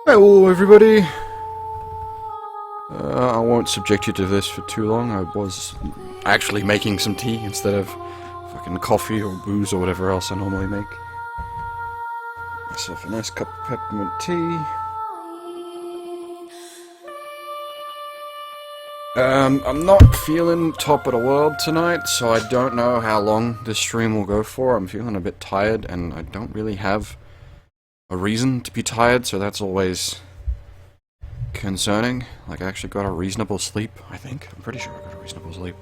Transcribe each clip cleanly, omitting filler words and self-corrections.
Hello everybody! I won't subject you to this for too long. I was actually making some tea instead of fucking coffee or booze or whatever else I normally make. Myself a nice cup of peppermint tea. I'm not feeling top of the world tonight, so I don't know how long this stream will go for. I'm feeling a bit tired, and I don't really have a reason to be tired, so that's always concerning. Like, I actually got a reasonable sleep, I think. I'm pretty sure I got a reasonable sleep.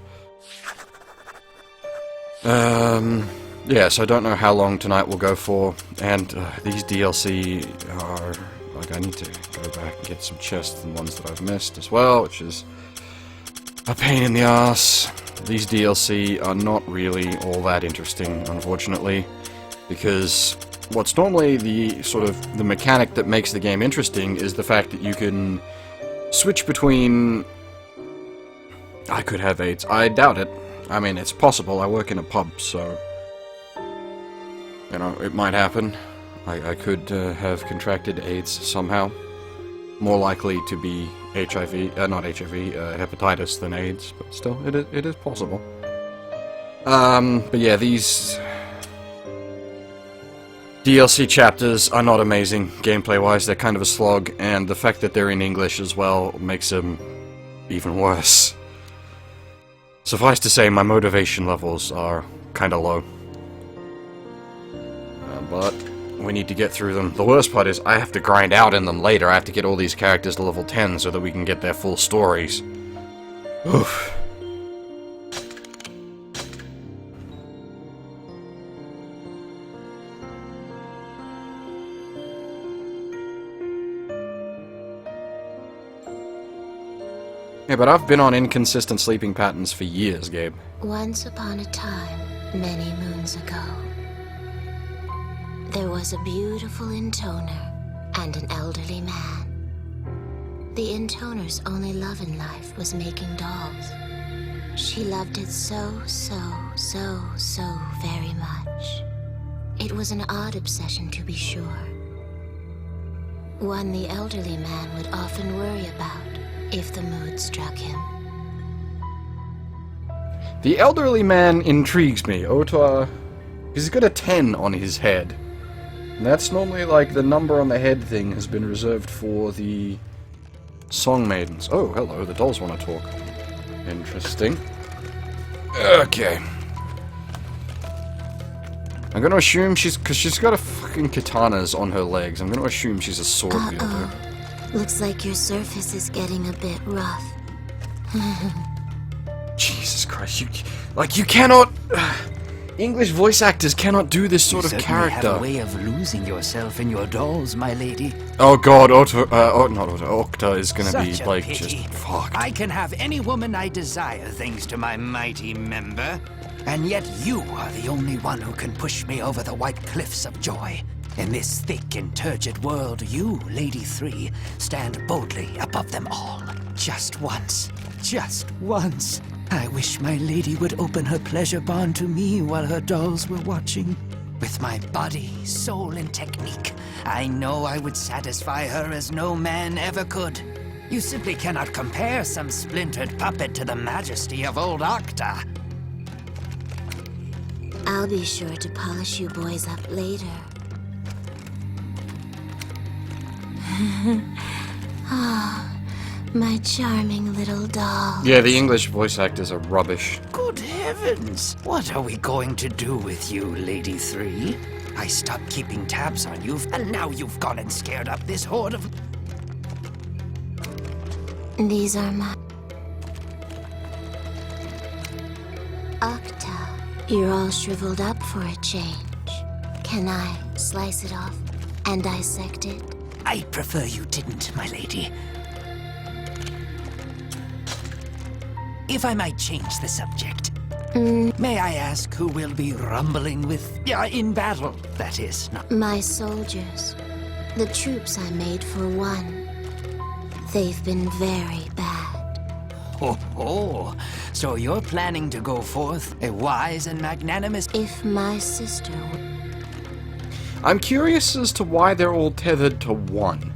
Yeah, so I don't know how long tonight will go for, and these DLC are, like, I need to go back and get some chests and ones that I've missed as well, which is a pain in the ass. These DLC are not really all that interesting, unfortunately, because what's normally the sort of the mechanic that makes the game interesting is the fact that you can switch between... I could have AIDS. I doubt it. I mean, it's possible. I work in a pub, so... You know, it might happen. I could have contracted AIDS somehow. More likely to be HIV, not HIV, hepatitis than AIDS, but still, it is possible. But yeah, these DLC chapters are not amazing, gameplay-wise. They're kind of a slog, and the fact that they're in English as well makes them even worse. Suffice to say, my motivation levels are kind of low. But we need to get through them. The worst part is I have to grind out in them later. I have to get all these characters to level 10 so that we can get their full stories. Oof. Yeah, but I've been on inconsistent sleeping patterns for years, Gabe. Once upon a time, many moons ago, there was a beautiful intoner and an elderly man. The intoner's only love in life was making dolls. She loved it so very much. It was an odd obsession, to be sure. One the elderly man would often worry about if the mood struck him. The elderly man intrigues me. Otar... He's got a 10 on his head. And that's normally like the number on the head thing has been reserved for the song maidens. Oh, hello, the dolls want to talk. Interesting. Okay. I'm gonna assume because she's got a fucking katanas on her legs. I'm gonna assume she's a sword wielder. Looks like your surface is getting a bit rough. Jesus Christ, you cannot... English voice actors cannot do this sort of character. You have a way of losing yourself in your dolls, my lady. Oh god, Octa is gonna be, like, just fucked. I can have any woman I desire thanks to my mighty member. And yet you are the only one who can push me over the white cliffs of joy. In this thick and turgid world, you, Lady 3, stand boldly above them all. Just once, I wish my lady would open her pleasure barn to me while her dolls were watching. With my body, soul, and technique, I know I would satisfy her as no man ever could. You simply cannot compare some splintered puppet to the majesty of old Octa. I'll be sure to polish you boys up later. Ah, my charming little doll. Yeah, the English voice actors are rubbish. Good heavens! What are we going to do with you, Lady 3? I stopped keeping tabs on you, and now you've gone and scared up this horde of... These are my... Octa, you're all shriveled up for a change. Can I slice it off and dissect it? I prefer you didn't, my lady. If I might change the subject, may I ask who will be rumbling with... in battle, that is, not... My soldiers. The troops I made for one. They've been very bad. Oh, so you're planning to go forth a wise and magnanimous... If my sister would... I'm curious as to why they're all tethered to 1.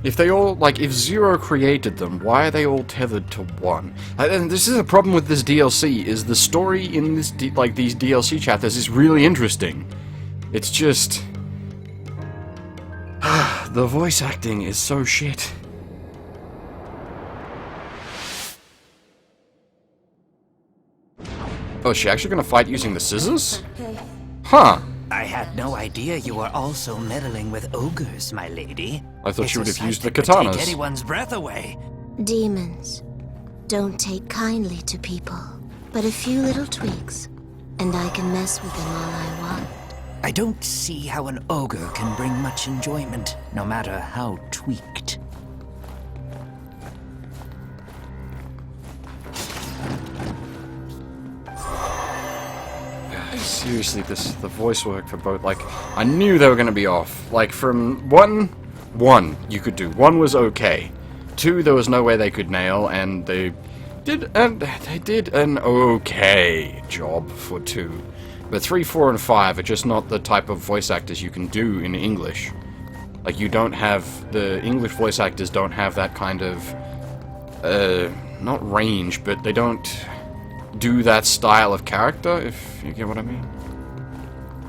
If they all, like, if Zero created them, why are they all tethered to 1? And this is a problem with this DLC, is the story in this, these DLC chapters is really interesting. It's just... the voice acting is so shit. Oh, is she actually gonna fight using the scissors? Huh. I had no idea you were also meddling with ogres, my lady. I thought she would have used the It's a sight that would katanas. take anyone's breath away. Demons don't take kindly to people, but a few little tweaks, and I can mess with them all I want. I don't see how an ogre can bring much enjoyment, no matter how tweaked. Seriously, the voice work for both, like, I knew they were gonna be off. Like, from 1 1 you could do. 1 was okay. 2 there was no way they could nail, and they did an okay job for 2. But 3, 4, and 5 are just not the type of voice actors you can do in English. Like, you don't have... the English voice actors don't have that kind of... not range, but they don't do that style of character, if you get what I mean.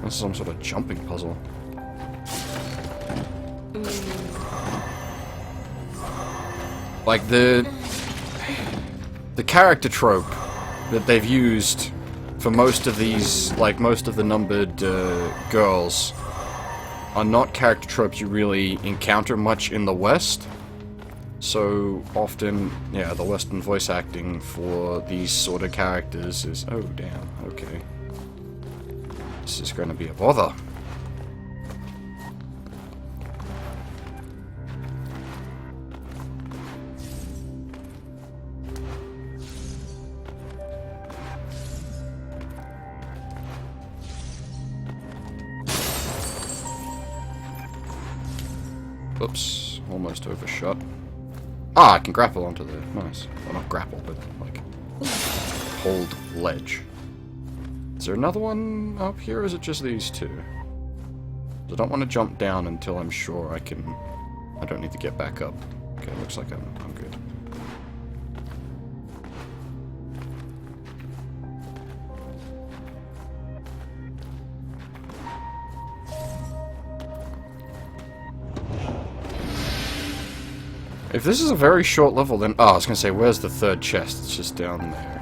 That's some sort of jumping puzzle. Like, the character trope that they've used for most of these, like, most of the numbered girls are not character tropes you really encounter much in the West. So often, yeah, the Western voice acting for these sort of characters is... oh, damn, okay. This is going to be a bother. Oops, almost overshot. Ah, I can grapple onto the... nice. Well, not grapple, but, like, hold ledge. Is there another one up here, or is it just these 2? I don't want to jump down until I'm sure I can... I don't need to get back up. Okay, looks like I'm good. If this is a very short level, then... oh, I was going to say, where's the 3rd chest? It's just down there.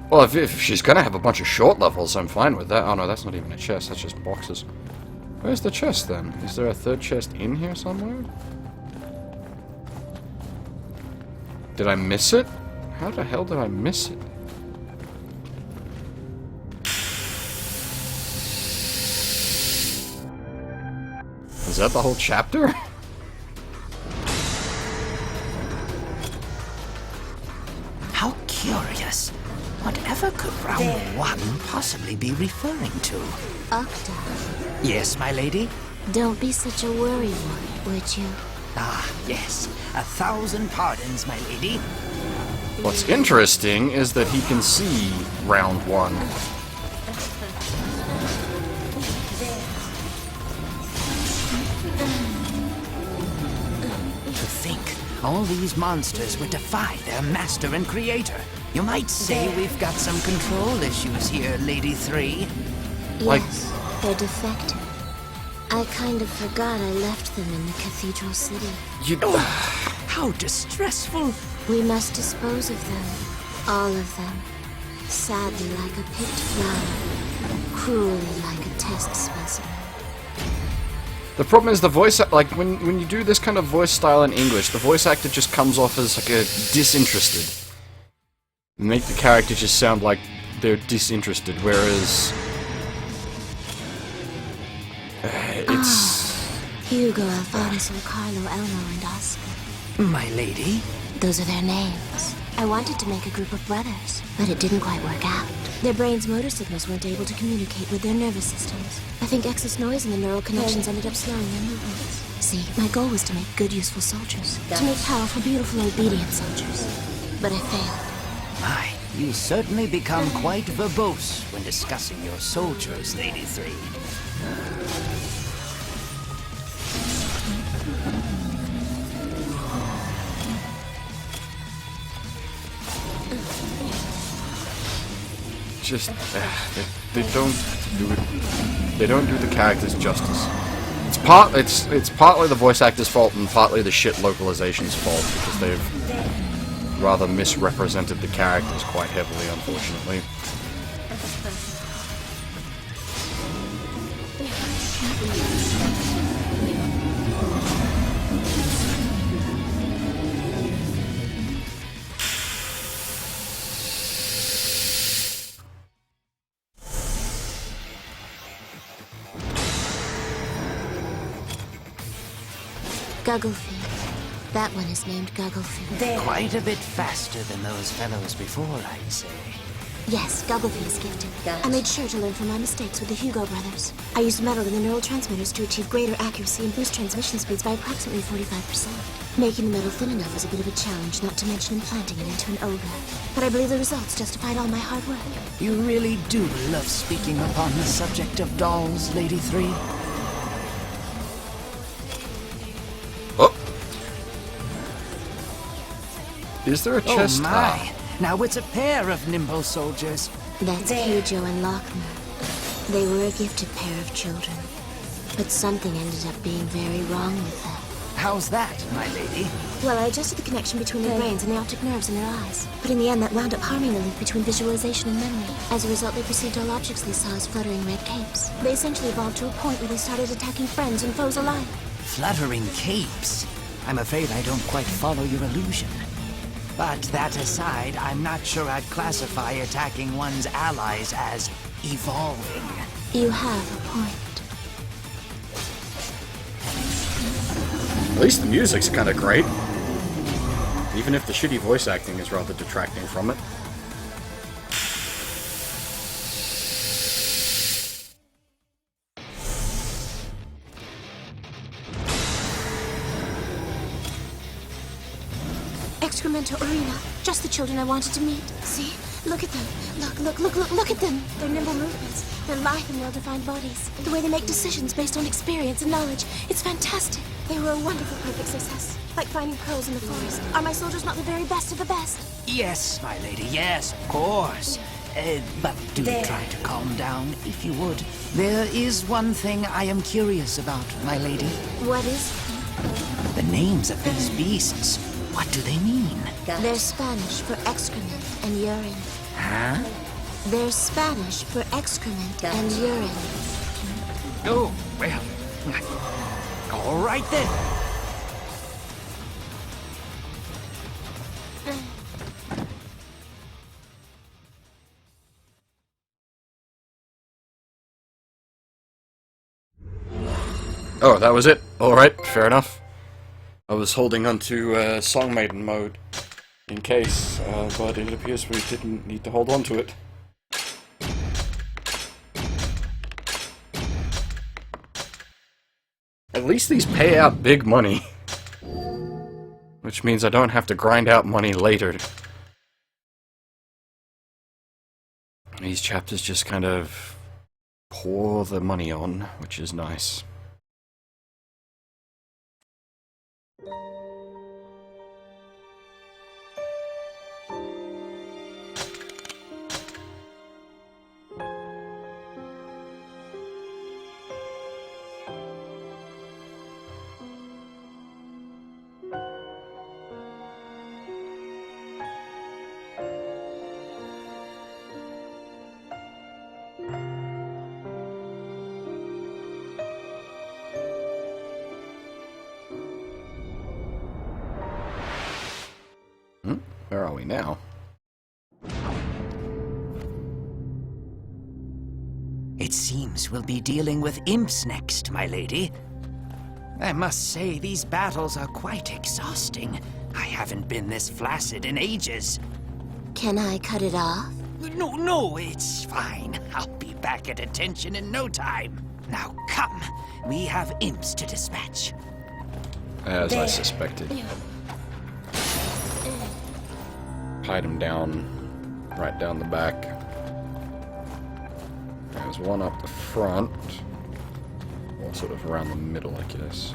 Well, if she's going to have a bunch of short levels, I'm fine with that. Oh, no, that's not even a chest. That's just boxes. Where's the chest, then? Is there a 3rd chest in here somewhere? Did I miss it? How the hell did I miss it? Is that the whole chapter? How curious. Whatever could round 1 possibly be referring to? Octa, Yes, my lady? don't be such a worrywart, would you? Ah, yes. 1,000 pardons, my lady. What's interesting is that he can see round 1. To think, all these monsters would defy their master and creator. You might say we've got some control issues here, Lady 3. Like- Yes, they're defective. I kind of forgot I left them in the Cathedral City. You... How distressful. We must dispose of them. All of them. Sadly like a picked flower. Cruelly like a test specimen. The problem is the voice... like, when you do this kind of voice style in English, the voice actor just comes off as, like, a disinterested. Make the character just sound like they're disinterested, whereas... it's... Hugo, Alfonso, Carlo, Elmo, and Oscar. My lady? Those are their names. I wanted to make a group of brothers, but it didn't quite work out. Their brains' motor signals weren't able to communicate with their nervous systems. I think excess noise in the neural connections ended up slowing their movements. See, my goal was to make good, useful soldiers. To make powerful, beautiful, obedient soldiers. But I failed. My, you certainly become quite verbose when discussing your soldiers, Lady 3. just they don't do it. They don't do the characters justice. It's partly the voice actor's fault and partly the shit localization's fault because they've rather misrepresented the characters quite heavily, unfortunately. Gugglefeed. That one is named Gugglefeed. Quite a bit faster than those fellows before, I'd say. Yes, geography is gifted. Gotcha. I made sure to learn from my mistakes with the Hugo brothers. I used metal in the neural transmitters to achieve greater accuracy and boost transmission speeds by approximately 45%. Making the metal thin enough was a bit of a challenge, not to mention implanting it into an ogre. But I believe the results justified all my hard work. You really do love speaking upon the subject of dolls, Lady 3. Oh! Is there a chest? Oh my! Now it's a pair of nimble soldiers. That's Keijo and Lochner. They were a gifted pair of children. But something ended up being very wrong with them. How's that, my lady? Well, I adjusted the connection between their brains and the optic nerves in their eyes. But in the end, that wound up harming the link between visualization and memory. As a result, they perceived all objects they saw as fluttering red capes. They essentially evolved to a point where they started attacking friends and foes alike. Fluttering capes. I'm afraid I don't quite follow your illusion. But that aside, I'm not sure I'd classify attacking one's allies as evolving. You have a point. At least the music's kind of great. Even if the shitty voice acting is rather detracting from it. Excremental arena. Just the children I wanted to meet. See? Look at them. Look at them. Their nimble movements. Their lithe and well-defined bodies. The way they make decisions based on experience and knowledge. It's fantastic. They were a wonderful perfect success. Like finding pearls in the forest. Are my soldiers not the very best of the best? Yes, my lady, yes, of course. But do try to calm down, if you would. There is one thing I am curious about, my lady. What is? The names of these beasts. What do they mean? They're Spanish for excrement and urine. Huh? They're Spanish for excrement and urine. Oh, well. All right then. Oh, that was it. Alright, fair enough. I was holding onto Song Maiden mode in case, but it appears we didn't need to hold on to it. At least these pay out big money. Which means I don't have to grind out money later. These chapters just kind of pour the money on, which is nice. Where are we now? It seems we'll be dealing with imps next, my lady. I must say, these battles are quite exhausting. I haven't been this flaccid in ages. Can I cut it off? No, it's fine. I'll be back at attention in no time. Now come, we have imps to dispatch. As I suspected. Hide him down, right down the back. There's one up the front, or sort of around the middle, I guess.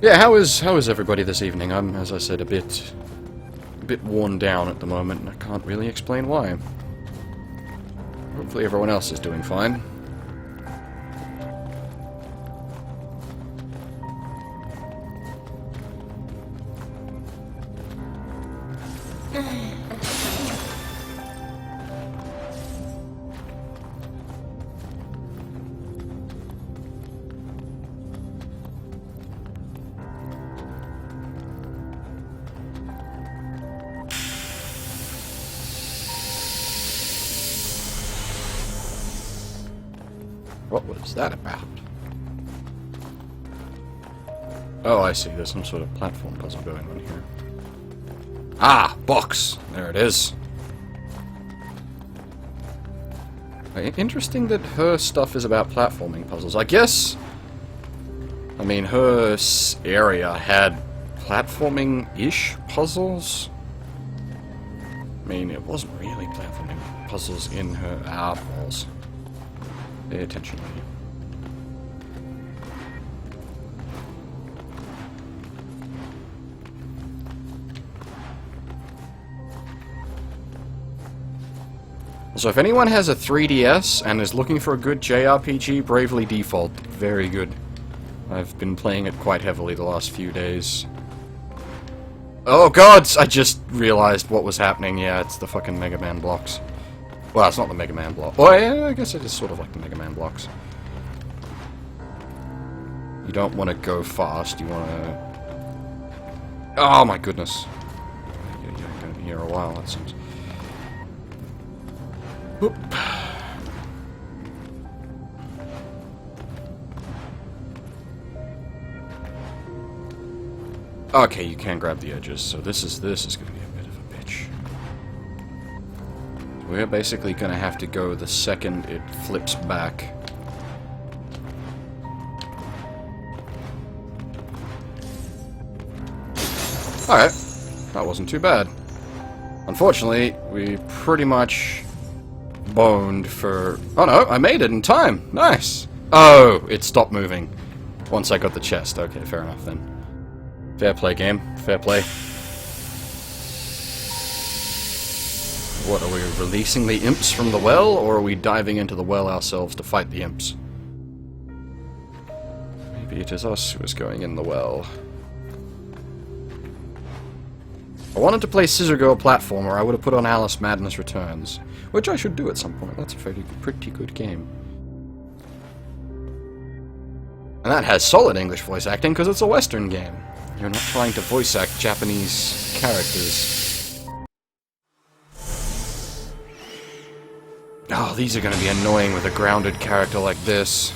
Yeah, how is everybody this evening? I'm, as I said, a bit worn down at the moment, and I can't really explain why. Hopefully everyone else is doing fine. What was that about? Oh, I see. There's some sort of platform puzzle going on here. Ah! Box! There it is. Interesting that her stuff is about platforming puzzles. I guess... I mean, her area had platforming-ish puzzles? I mean, it wasn't really platforming puzzles in her eyeballs. Pay attention, lady. So if anyone has a 3DS and is looking for a good JRPG, Bravely Default. Very good. I've been playing it quite heavily the last few days. Oh god! I just realized what was happening. Yeah, it's the fucking Mega Man blocks. Well, it's not the Mega Man block. Oh yeah, I guess it is sort of like the Mega Man blocks. You don't want to go fast, you want to... Oh my goodness. You're going to be here a while, that seems... Oop. Okay, you can grab the edges, so this is going to be a bit of a bitch. We're basically going to have to go the second it flips back. Alright, that wasn't too bad. Unfortunately, we pretty much boned for... Oh no, I made it in time! Nice! Oh, it stopped moving once I got the chest. Okay, fair enough then. Fair play, game. Fair play. What, are we releasing the imps from the well, or are we diving into the well ourselves to fight the imps? Maybe it is us who is going in the well. If I wanted to play Scissor Girl platformer, I would have put on Alice Madness Returns. Which I should do at some point. That's a pretty good game. And that has solid English voice acting, because it's a Western game. You're not trying to voice act Japanese characters. Oh, these are going to be annoying with a grounded character like this.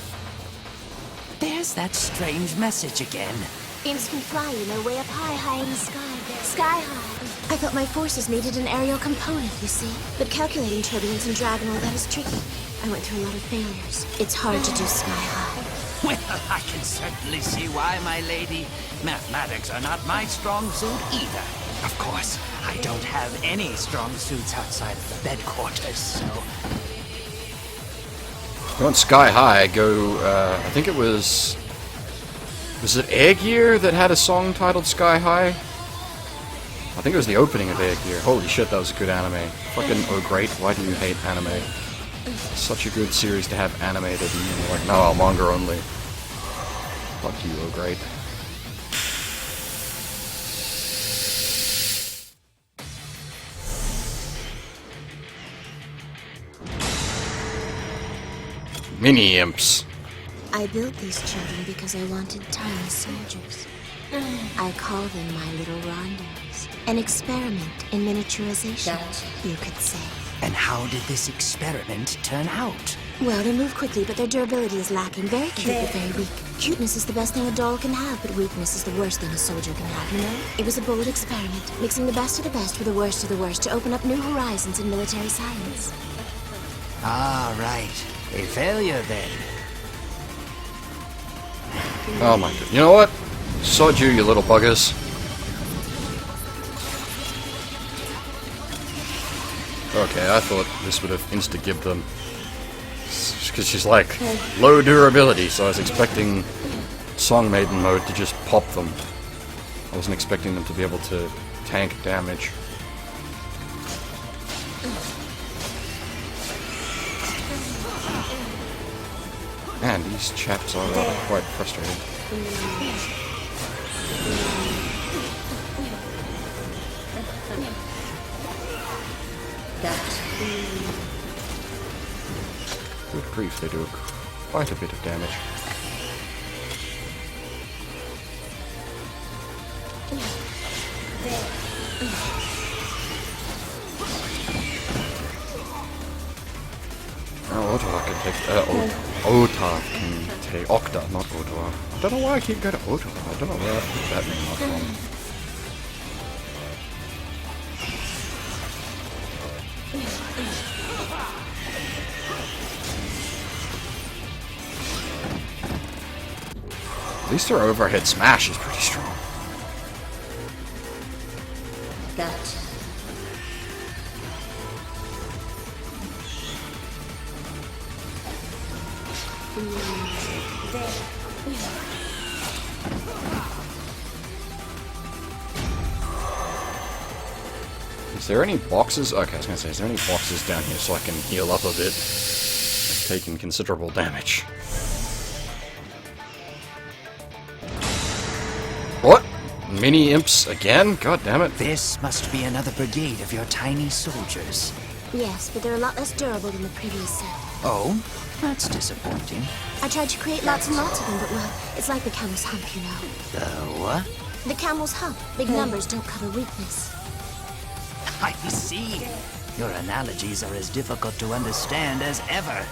There's that strange message again. Imps can fly, you know, way up high, high in the sky. Sky high. I thought my forces needed an aerial component, you see. But calculating turbulence and drag and all that is tricky. I went through a lot of failures. It's hard to do sky high. Well, I can certainly see why, my lady. Mathematics are not my strong suit either. Of course, I don't have any strong suits outside of the bed quarters, so... Going sky high, go, I think it was... Was it Air Gear that had a song titled Sky High? I think it was the opening of Air Gear. Holy shit, that was a good anime. Fucking oh great, why do you hate anime? Such a good series to have animated and you're like, no, manga only. Fuck you, oh great. Mini imps. I built these children because I wanted tiny soldiers. I call them my little rondos. An experiment in miniaturization, you could say. And how did this experiment turn out? Well, they move quickly, but their durability is lacking. Very cute, but very weak. Cuteness is the best thing a doll can have, but weakness is the worst thing a soldier can have, you know? It was a bold experiment, mixing the best of the best with the worst of the worst to open up new horizons in military science. Ah, right. A failure, then. Oh my god. You know what? Sod you, you little buggers. Okay, I thought this would have insta-gibbed them. Because she's like, low durability, so I was expecting Song Maiden mode to just pop them. I wasn't expecting them to be able to tank damage. Man, these chaps are quite frustrating. Good grief, they do quite a bit of damage. Oh, what do I can take, Ota can take, Octa, not Ottawa. I don't know why I keep going to Ottawa. I don't know where I picked that name up from. At least her overhead smash is pretty strong. Gotcha. Is there any boxes? Okay, I was gonna say, is there any boxes down here so I can heal up a bit? I've taken considerable damage. What? Mini imps again? God damn it. This must be another brigade of your tiny soldiers. Yes, but they're a lot less durable than the previous set. Oh? That's disappointing. I tried to create lots and lots of them, but well, it's like the camel's hump, you know. The what? The camel's hump. Big numbers don't cover weakness. I see. Your analogies are as difficult to understand as ever.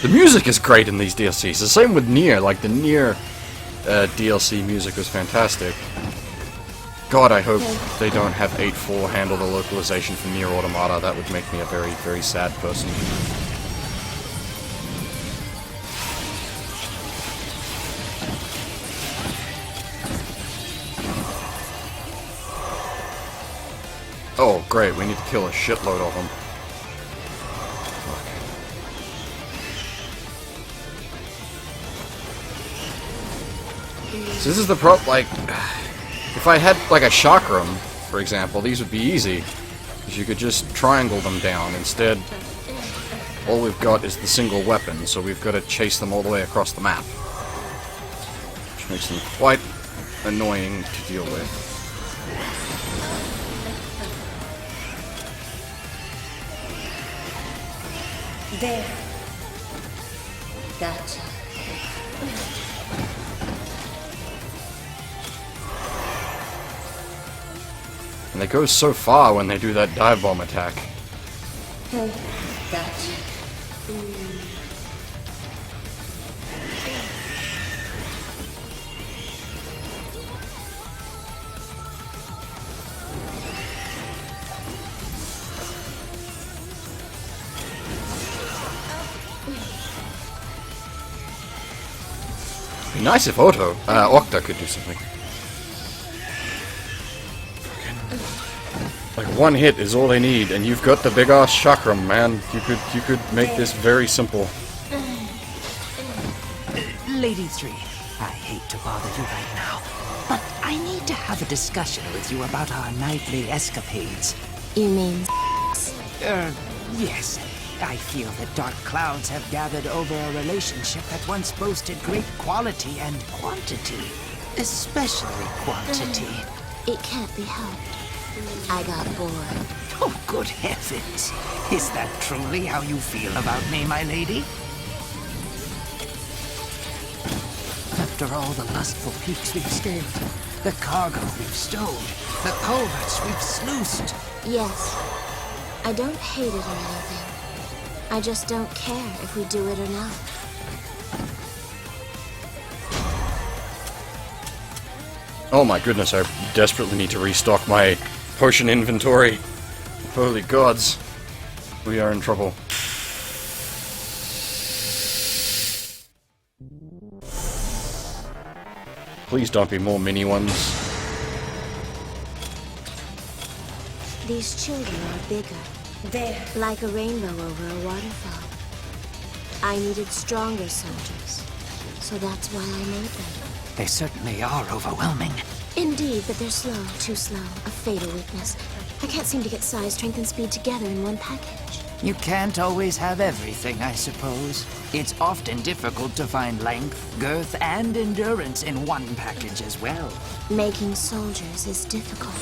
The music is great in these DLCs. The same with Nier. Like, the Nier DLC music was fantastic. God, I hope they don't have 8.4 handle the localization for Nier Automata. That would make me a very, very sad person. Oh, great. We need to kill a shitload of them. So this is the like, if I had, like, a chakram, for example, these would be easy. Because you could just triangle them down. Instead, all we've got is the single weapon, so we've got to chase them all the way across the map. Which makes them quite annoying to deal with. There. Gotcha. And they go so far when they do that dive bomb attack. Gotcha. It'd be nice if Octa could do something. Like, one hit is all they need, and you've got the big ass chakram, man. You could make this very simple. Lady 3, I hate to bother you right now, but I need to have a discussion with you about our nightly escapades. You mean Yes. I feel that dark clouds have gathered over a relationship that once boasted great quality and quantity. Especially quantity. it can't be helped. I got bored. Oh, good heavens. Is that truly how you feel about me, my lady? After all the lustful peaks we've scaled, the cargo we've stowed, the culverts we've sluiced. Yes. I don't hate it or anything. I just don't care if we do it or not. Oh my goodness, I desperately need to restock my potion inventory. Holy gods. We are in trouble. Please don't be more mini ones. These children are bigger. They're like a rainbow over a waterfall. I needed stronger soldiers, so that's why I made them. They certainly are overwhelming. Indeed, but they're slow, too slow, a fatal weakness. I can't seem to get size, strength, and speed together in one package. You can't always have everything, I suppose. It's often difficult to find length, girth, and endurance in one package as well. Making soldiers is difficult.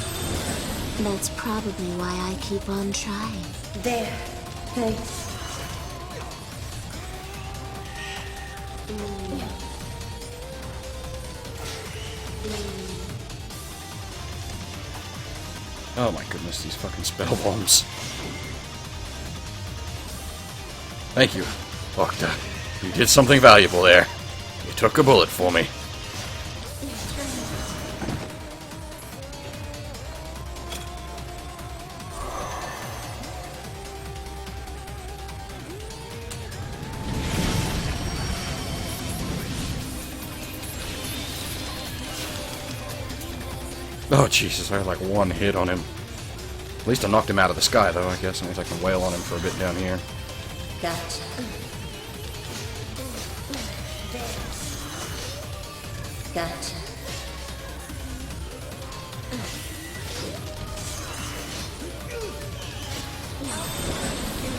That's probably why I keep on trying. There. Thanks. Oh my goodness, these fucking spell bombs. Thank you, Doctor. You did something valuable there. You took a bullet for me. Oh, Jesus, I had like one hit on him. At least I knocked him out of the sky, though, I guess. That means I can wail on him for a bit down here. Gotcha. Gotcha.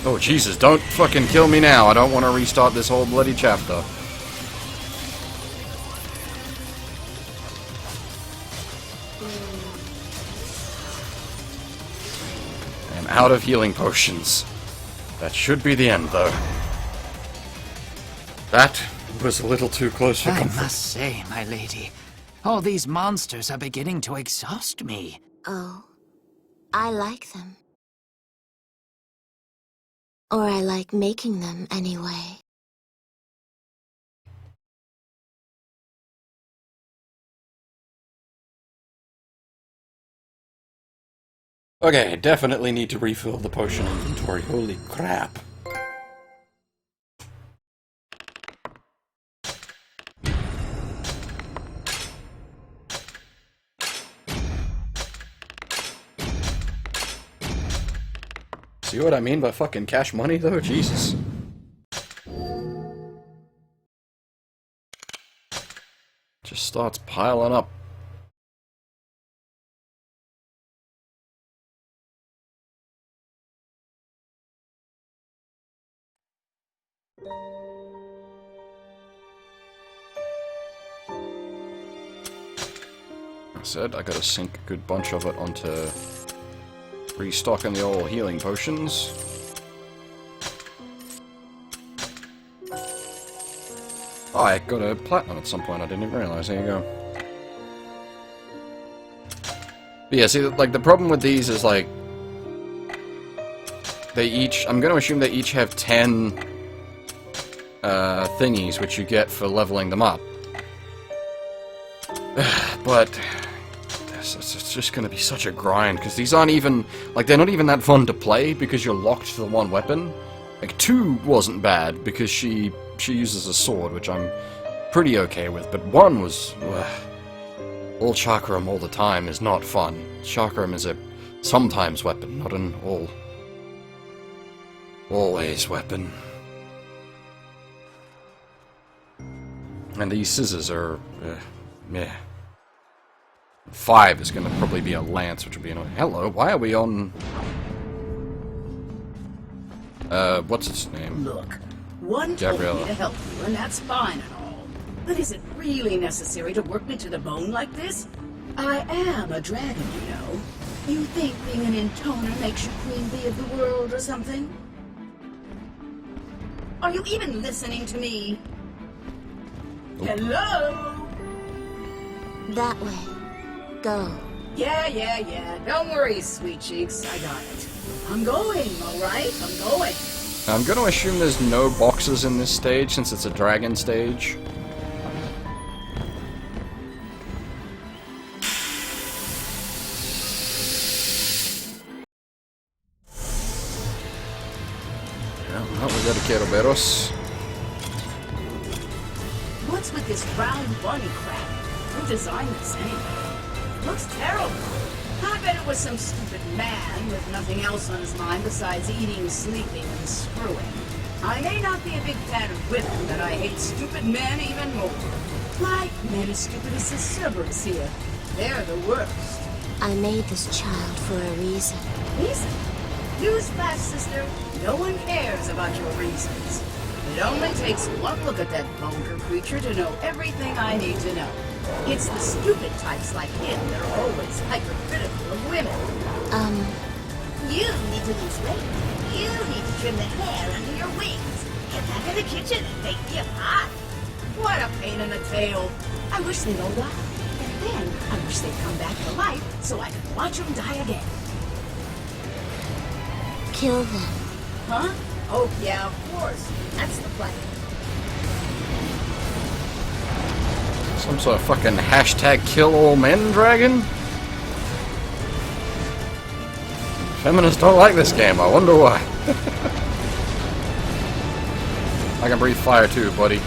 Oh, Jesus, don't fucking kill me now. I don't want to restart this whole bloody chapter. I'm out of healing potions. That should be the end, though. That was a little too close for I comfort. must say, my lady, all these monsters are beginning to exhaust me. Oh, I like them. Or I like making them, anyway. Okay, definitely need to refill the potion inventory. Holy crap. See what I mean by fucking cash money, though? Jesus. Just starts piling up. I said I gotta sink a good bunch of it onto restocking the old healing potions. Oh, I got a platinum at some point. I didn't even realize. There you go. But yeah, see, like, the problem with these is, like, they each... I'm going to assume they each have 10 thingies, which you get for leveling them up. But it's just going to be such a grind, because these aren't even... Like, they're not even that fun to play, because you're locked to the one weapon. Like, 2 wasn't bad, because she uses a sword, which I'm pretty okay with, but 1 was... all chakram all the time is not fun. Chakram is a sometimes weapon, not an always weapon. And these scissors are... meh. 5 is going to probably be a lance, which would be annoying. Hello, why are we on... what's its name? Look, one told Gabriella. me to help you, and that's fine and all. But is it really necessary to work me to the bone like this? I am a dragon, you know. You think being an intoner makes you queen bee of the world or something? Are you even listening to me? Hello? That way. Go. Yeah. Don't worry, sweet cheeks. I got it. I'm going, alright? I'm going. I'm going to assume there's no boxes in this stage, since it's a dragon stage. Well, we got a Keroberos. What's with this round bunny crap? Who designed this anyway? Looks terrible. I bet it was some stupid man with nothing else on his mind besides eating, sleeping, and screwing. I may not be a big fan of women, but I hate stupid men even more. Like men as stupid as the Cerberus here. They're the worst. I made this child for a reason. Reason? Newsflash, sister. No one cares about your reasons. It only takes one look at that vulgar creature to know everything I need to know. It's the stupid types like him that are always hypercritical of women. You need to lose weight. You need to trim the hair under your wings. Get back in the kitchen and make me a pie. What a pain in the tail. I wish they'd all die. And then I wish they'd come back to life so I could watch them die again. kill them. Huh? Oh, yeah, of course. That's the plan. Some sort of fucking hashtag kill all men dragon? Feminists don't like this game, I wonder why. I can breathe fire too, buddy.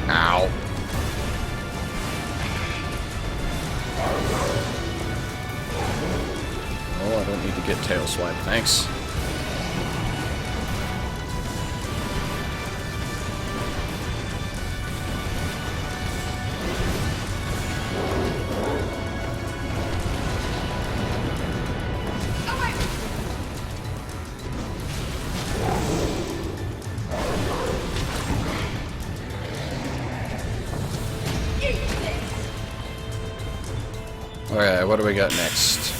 Ow. Oh, I don't need to get tail swipe, thanks. Okay, what do we got next?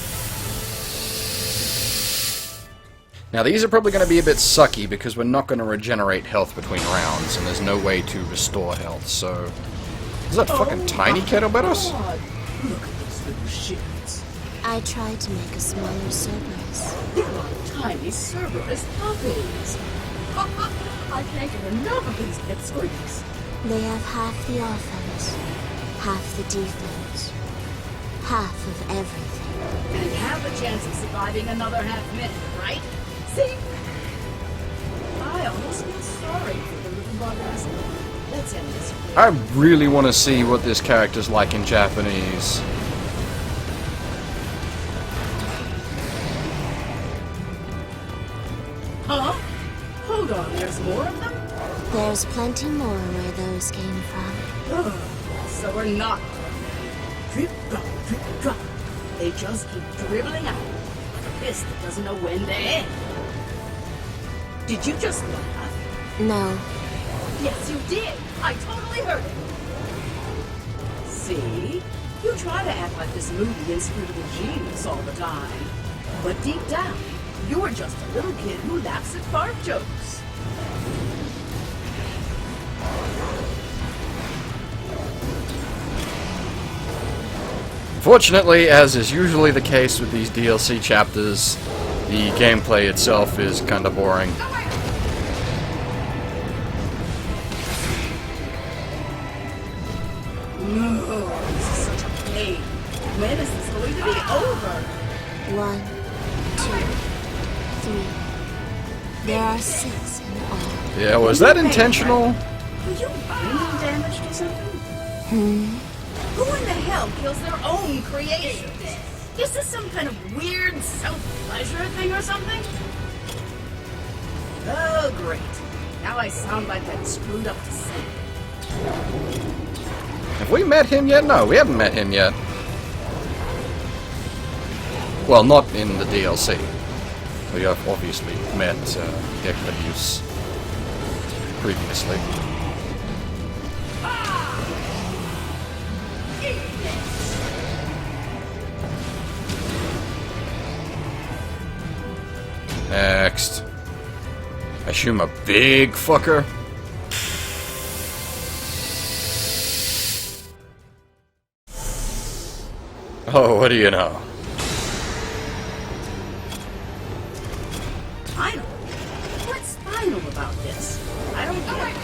Now these are probably going to be a bit sucky because we're not going to regenerate health between rounds and there's no way to restore health, so... Is that fucking tiny Kettlebells? God. Look at those little shits. I tried to make a smaller Cerberus. They're like tiny Cerberus puppies. I can't get enough of these pipsqueaks. They have half the offense, half the defense, half of everything. And have a chance of surviving another half minute, right? See? I almost feel sorry for the little buggers. Let's end this. I really want to see what this character's like in Japanese. Huh? Hold on, there's more of them? There's plenty more where those came from. Ugh, so we're not. Drip, drop. They just keep dribbling out. Like a piss that doesn't know when to end. Did you just laugh? No, Yes, you did. I totally heard it. See? You try to act like this movie inscrutable genius all the time. But deep down, you're just a little kid who laughs at fart jokes. Fortunately, as is usually the case with these DLC chapters, the gameplay itself is kinda boring. No, this is such a pain. When is this going to be over? 1, 2, 3. There are 6 in all. Yeah, was that intentional? Were you brain damaged or something? Who in the hell kills their own creations? Is this some kind of weird self-pleasure thing or something? Oh, great. Now I sound like I'm screwed up to say. Have we met him yet? No, we haven't met him yet. Well, not in the DLC. We have obviously met Gekvelius previously. Next. I assume a big fucker. Oh, what do you know? Final? What's final about this? I don't get it.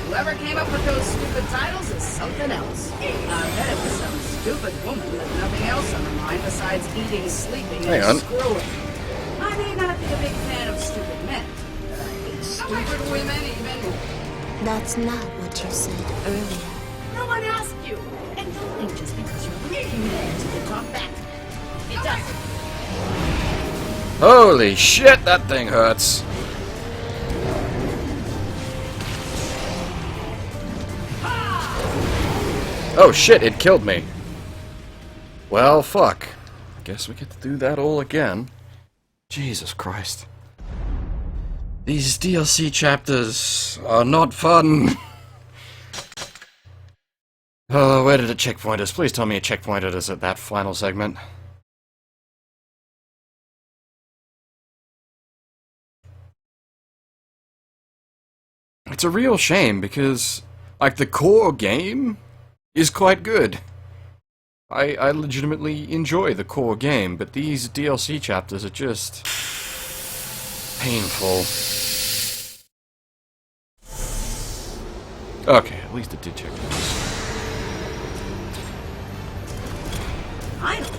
Whoever came up with those stupid titles is something else. I bet it was some stupid woman with nothing else on her mind besides eating, sleeping, Hang and on. screwing. I may not be a big fan of stupid men, but I think stupid women even more. That's not what you said earlier. No one asked you. And don't think just because you're looking at it, you can talk back. It doesn't. Holy shit, that thing hurts. Oh shit, it killed me. Well, fuck. Guess we get to do that all again. Jesus Christ. These DLC chapters are not fun. Oh, where did it checkpoint us? Please tell me it checkpointed us at that final segment. It's a real shame because Like, the core game is quite good. I legitimately enjoy the core game, but these DLC chapters are just painful. Okay, at least it did check this. Final?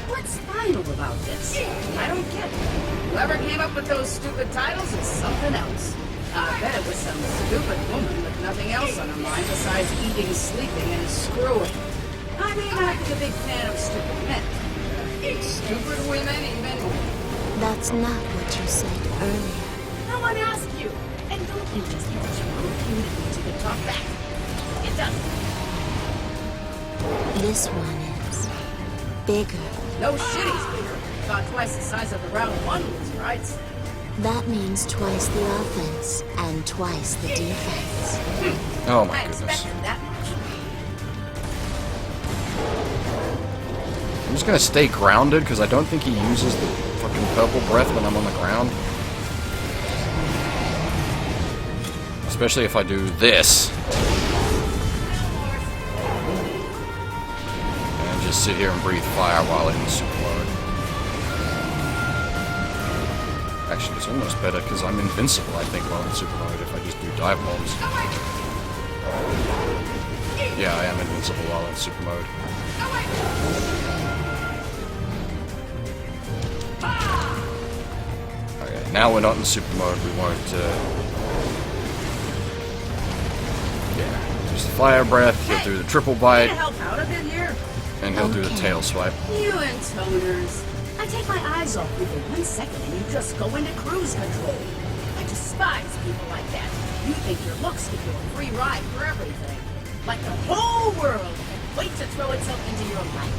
What's final about this? I don't get it. Whoever came up with those stupid titles is something else. I bet it was some stupid woman with nothing else on her mind besides eating, sleeping, and screwing. I mean, I'm a big fan of stupid men. Stupid women even more. That's not what you said earlier. No one asked you. And don't think just because you're community you can talk back. It doesn't. This one is bigger. No shit, he's bigger. About twice the size of the round one was, right? That means twice the offense and twice the defense. Oh my I goodness. expected that much. I'm just gonna stay grounded, because I don't think he uses the fucking purple breath when I'm on the ground. Especially if I do this. And just sit here and breathe fire while in super mode. Actually, it's almost better, because I'm invincible, I think, while in super mode if I just do dive bombs. Yeah, I am invincible while in super mode. Okay, now we're not in super mode, we won't, yeah, just fire breath, he'll do the triple Can bite, I help out a bit here? and he'll do the tail swipe. You and toners. I take my eyes off you for 1 second and you just go into cruise control. I despise people like that. You think your looks give you a free ride for everything. Like the whole world can wait to throw itself into your life.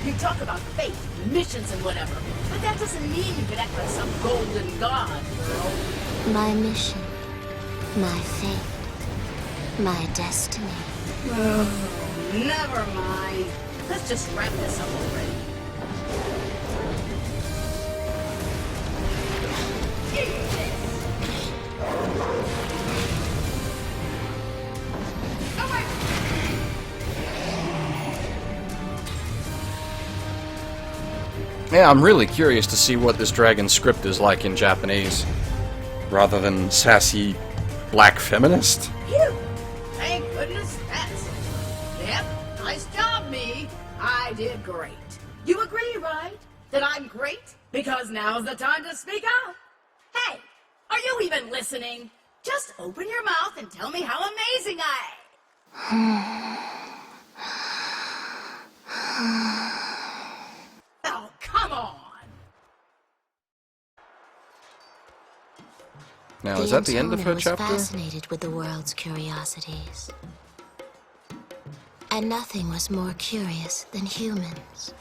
You talk about fate, missions and whatever, but that doesn't mean you can act like some golden god, girl. My mission, my fate, my destiny. Oh, never mind. Let's just wrap this up already. Yeah, I'm really curious to see what this dragon's script is like in Japanese, rather than sassy black feminist. Phew! Thank goodness that's over. Yep, nice job, me. I did great. You agree, right? That I'm great? Because now's the time to speak up. Hey, are you even listening? Just open your mouth and tell me how amazing I am. Oh, come on! Now, is that the end of her Antoner was chapter? fascinated with the world's curiosities. And nothing was more curious than humans.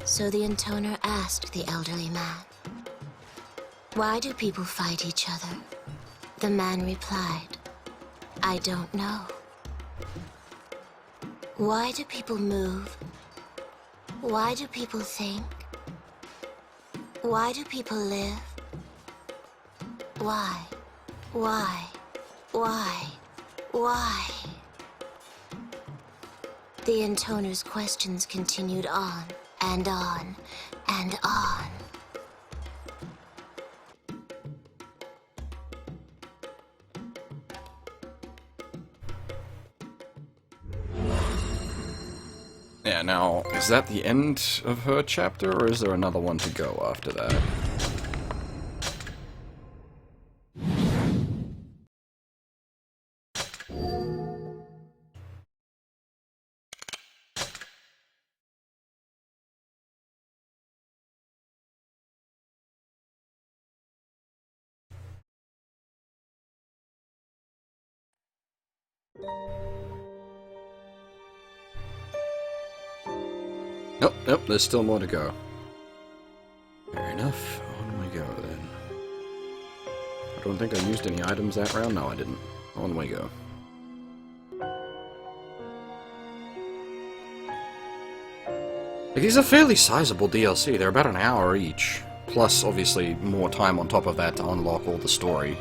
So the Antoner asked the elderly man, "Why do people fight each other?" The man replied, "I don't know." "Why do people move? Why do people think? Why do people live? Why? Why? Why? Why?" The Intoner's questions continued on and on and on. Yeah, now, is that the end of her chapter, or is there another one to go after that? Nope, nope, there's still more to go. Fair enough, on we go then. I don't think I used any items that round. No, I didn't. On we go. Like, these are fairly sizable DLC. They're about an hour each. Plus, obviously, more time on top of that to unlock all the story.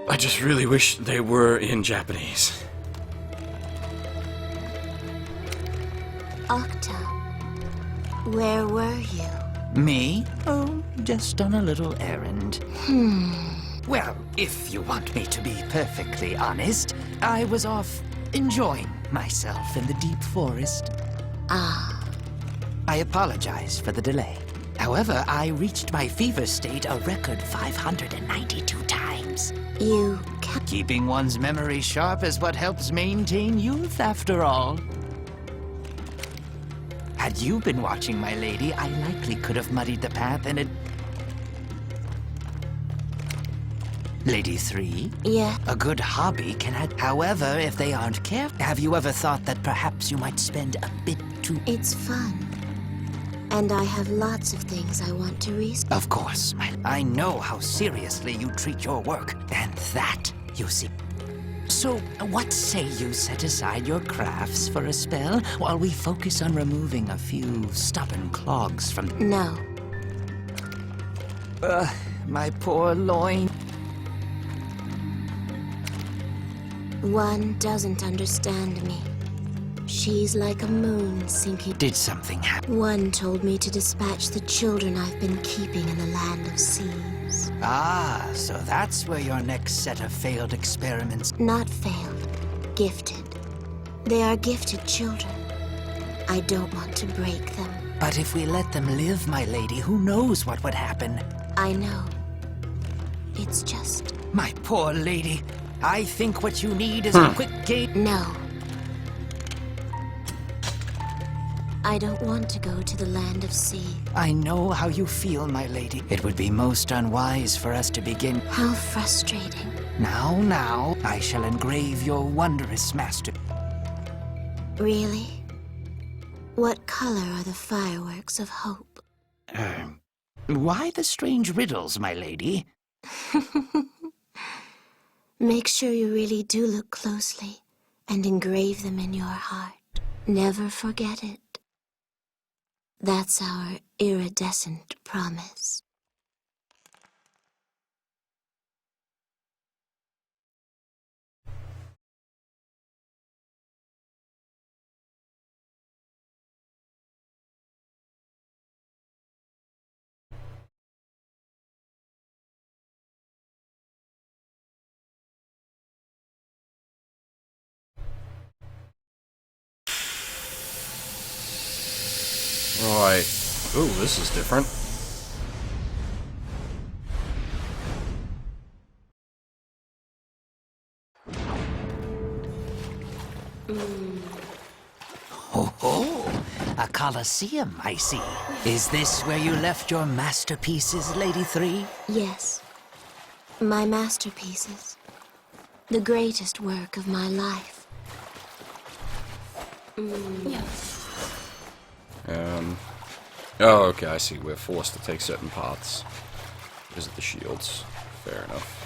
I just really wish they were in Japanese. Octa, where were you? Me? Oh, just on a little errand. Well, if you want me to be perfectly honest, I was off enjoying myself in the deep forest. Ah, I apologize for the delay. However, I reached my fever state a record 592 times. you Keeping one's memory sharp is what helps maintain youth, after all. Had you been watching, my lady, I likely could have muddied the path in a... Lady 3? Yeah, A good hobby can add... However, if they aren't careful... Have you ever thought that perhaps you might spend a bit too... it's fun. And I have lots of things I want to research. Of course, I know how seriously you treat your work, and that, you see. So, what say you set aside your crafts for a spell while we focus on removing a few stubborn clogs from... No, My poor loin. one doesn't understand me. She's like a moon sinking. Did something happen? One told me to dispatch the children I've been keeping in the land of seas. Ah, so that's where your next set of failed experiments... Not failed, gifted. They are gifted children. I don't want to break them. But if we let them live, my lady, who knows what would happen? I know. It's just... My poor lady, I think what you need is a quick gate... No. I don't want to go to the land of sea. I know how you feel, my lady. It would be most unwise for us to begin... How frustrating. Now, I shall engrave your wondrous master... Really? What color are the fireworks of hope? Why the strange riddles, my lady? Make sure you really do look closely and engrave them in your heart. Never forget it. That's our iridescent promise. Right. Ooh, this is different. Oh, a coliseum, I see. Is this where you left your masterpieces, Lady 3? Yes. My masterpieces. The greatest work of my life. Oh, okay, I see. We're forced to take certain paths. Visit the shields. Fair enough.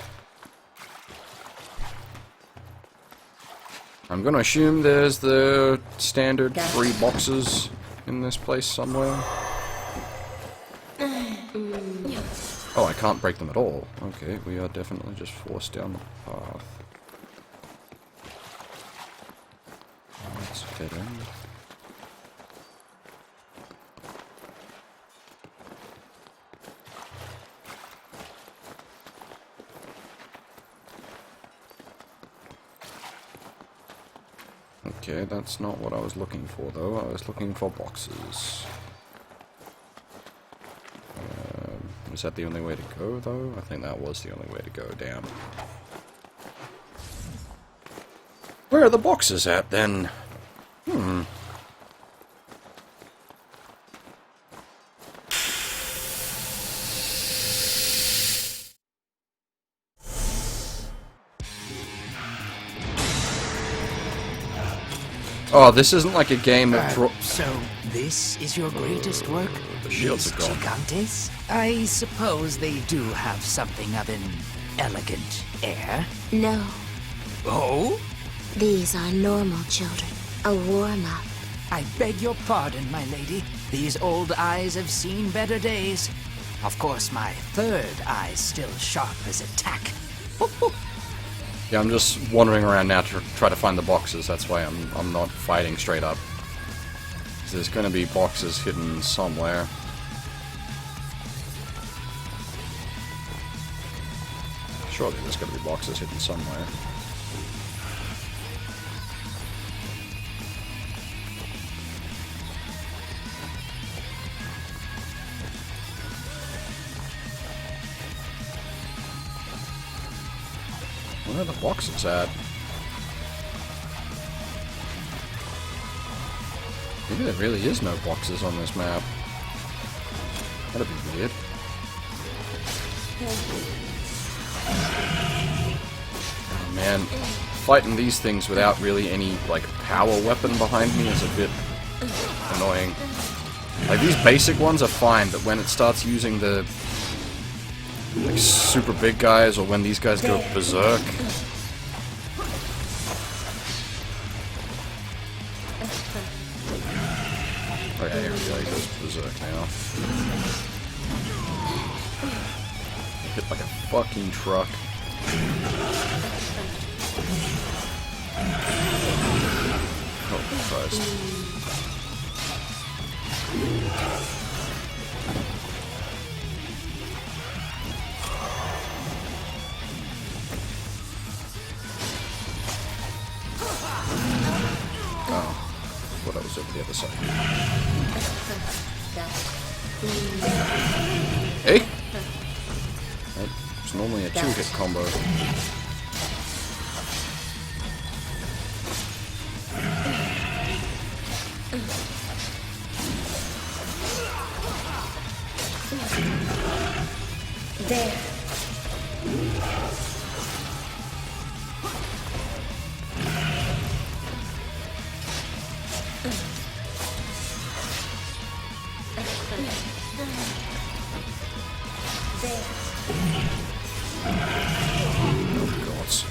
I'm gonna assume there's the standard 3 boxes in this place somewhere. Oh, I can't break them at all. Okay, we are definitely just forced down the path. Let's get in. Okay, that's not what I was looking for, though. I was looking for boxes. Was that the only way to go, though? I think that was the only way to go. Damn. Where are the boxes at, then? Oh, this isn't like a game of So, this is your greatest work? the shields These are gone. gigantes? I suppose they do have something of an elegant air. No, Oh? these are normal children. A warm-up. I beg your pardon, my lady. These old eyes have seen better days. Of course, my third eye's still sharp as a tack. Yeah, I'm just wandering around now to try to find the boxes. That's why I'm not fighting straight up. There's going to be boxes hidden somewhere. Surely there's going to be boxes hidden somewhere. Where are the boxes at? Maybe there really is no boxes on this map. That'd be weird. Oh man, fighting these things without really any, like, power weapon behind me is a bit annoying. Like, these basic ones are fine, but when it starts using the, like, super big guys, or when these guys go berserk... Oh yeah, here we go, he goes berserk now. Hit like a fucking truck. Oh Christ. Oh, well, that was over the other side. Hey! It's normally a two-hit combo. There. Oh, gods.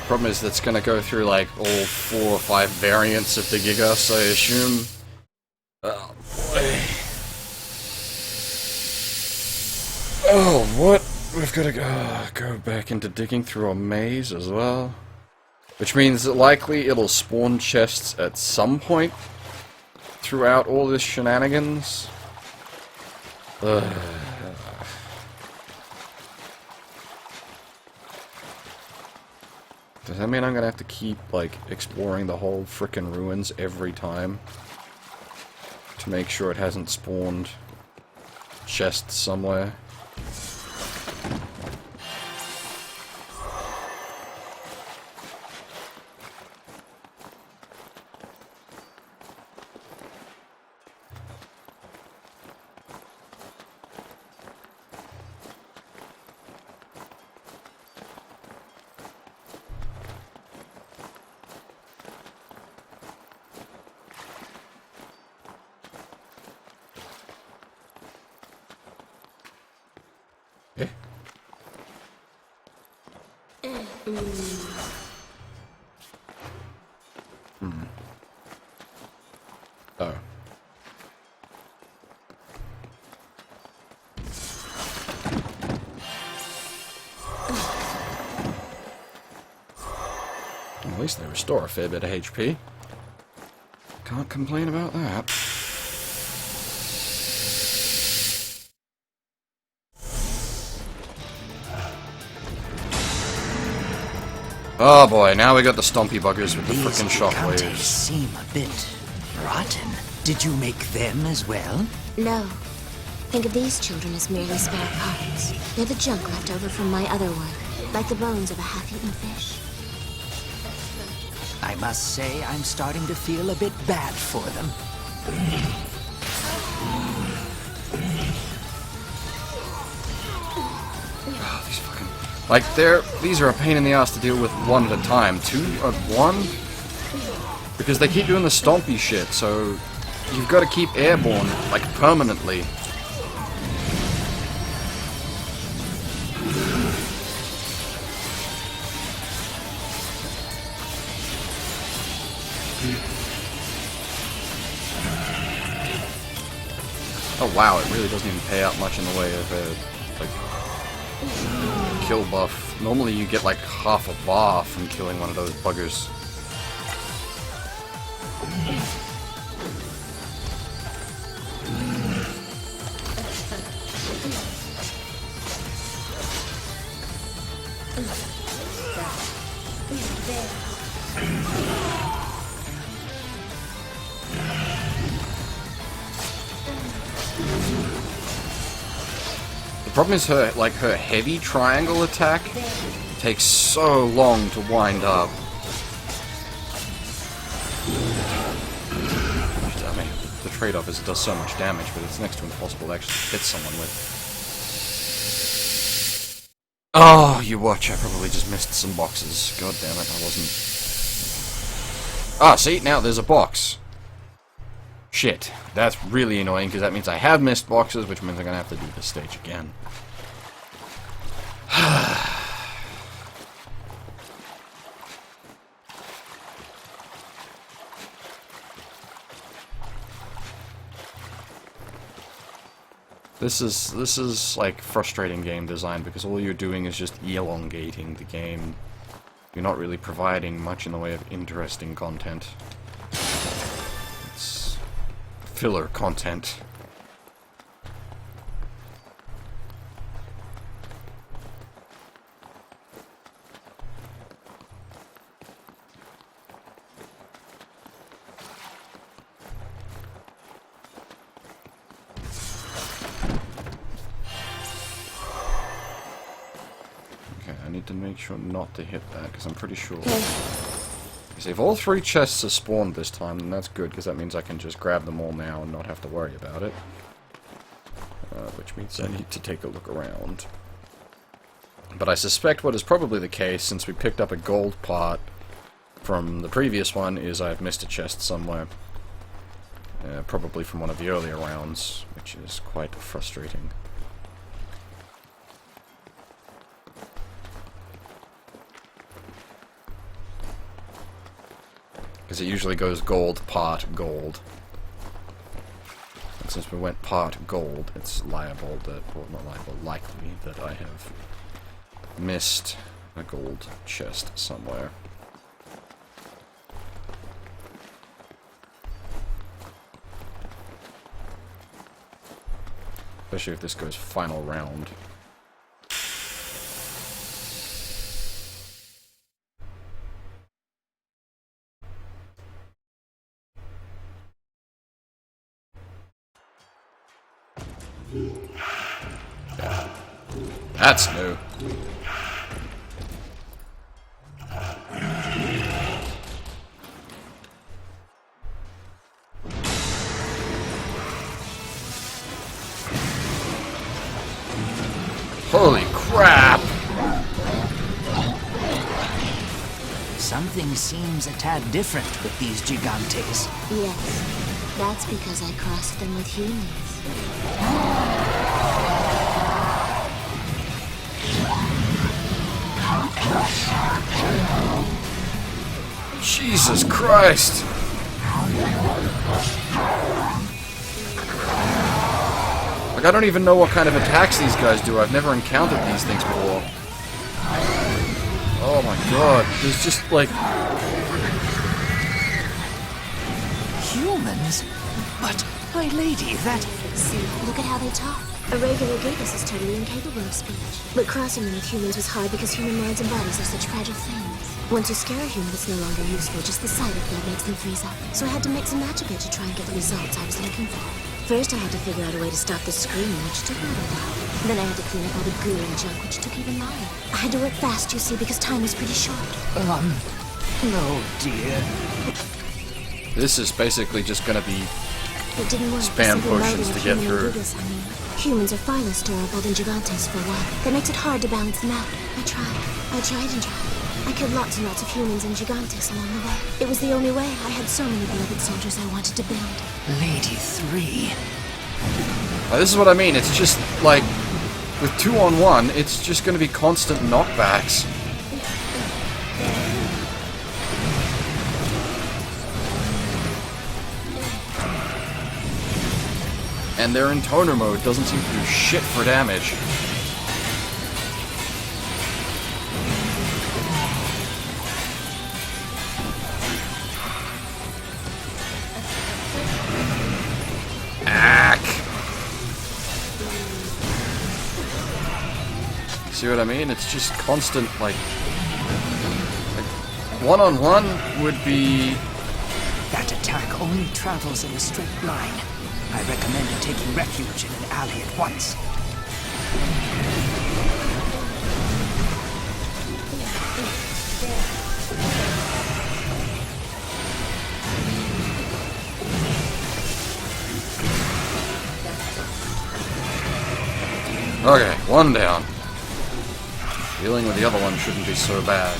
Problem is that's gonna go through like all 4 or 5 variants of the Gigas, I assume. Oh boy. Oh, what? We've got to go back into digging through a maze as well. Which means that likely it'll spawn chests at some point throughout all this shenanigans. Does that mean I'm gonna have to keep, like, exploring the whole frickin' ruins every time? To make sure it hasn't spawned chests somewhere? Eh? Oh. At least they restore a fair bit of HP. Can't complain about that. Oh boy, now we got the stompy buggers with the frickin' These shockwaves. seem a bit rotten. Did you make them as well? No. Think of these children as merely spare parts. They're the junk left over from my other work, like the bones of a half-eaten fish. I must say, I'm starting to feel a bit bad for them. Oh, these fucking... Like, these are a pain in the ass to deal with one at a time. 2 at one? Because they keep doing the stompy shit, so... You've got to keep airborne, like, permanently. Oh wow, it really doesn't even pay out much in the way of like kill buff. Normally you get like half a bar from killing one of those buggers. The problem is her heavy triangle attack takes so long to wind up. I mean, the trade-off is it does so much damage, but it's next to impossible to actually hit someone with. Oh, you watch, I probably just missed some boxes. God damn it, I wasn't... Ah, see, now there's a box. Shit, that's really annoying, because that means I have missed boxes, which means I'm gonna have to do this stage again. This is like frustrating game design because all you're doing is just elongating the game. You're not really providing much in the way of interesting content. It's filler content. I need to make sure not to hit that, because I'm pretty sure... See, if all 3 chests are spawned this time, then that's good, because that means I can just grab them all now and not have to worry about it. Which means I need to take a look around. But I suspect what is probably the case, since we picked up a gold part from the previous one, is I've missed a chest somewhere. Probably from one of the earlier rounds, which is quite frustrating. Because it usually goes gold, part, gold. And since we went part gold, it's liable that, well, not liable, likely that I have missed a gold chest somewhere. Especially if this goes final round. Yeah. That's new. Holy crap! Something seems a tad different with these gigantes. Yes, that's because I crossed them with humans. Jesus Christ! Like, I don't even know what kind of attacks these guys do. I've never encountered these things before. Oh my god, there's just like... Humans? But, my lady, that... See, look at how they talk. A regular Gigas is totally incapable of speech. But crossing them with humans was hard because human minds and bodies are such fragile things. Once you scare a human, it's no longer useful, just the sight of them makes them freeze up. So I had to mix and match a bit to try and get the results I was looking for. First, I had to figure out a way to stop the screaming, which took me a while. Then I had to clean up all the goo and junk, which took even longer. I had to work fast, you see, because time was pretty short. Oh dear. This is basically just gonna be It didn't work. spam potions to get through. Humans are far less durable than gigantes for one. That makes it hard to balance them out. I tried and tried. I killed lots and lots of humans and gigantes along the way. It was the only way. I had so many beloved soldiers I wanted to build. Lady 3. This is what I mean, it's just like, with 2-on-1, it's just gonna be constant knockbacks. And they're in toner mode, doesn't seem to do shit for damage. See what I mean? It's just constant, like one-on-one would be... That attack only travels in a straight line. I recommend taking refuge in an alley at once. Okay, one down. Dealing with the other one shouldn't be so bad.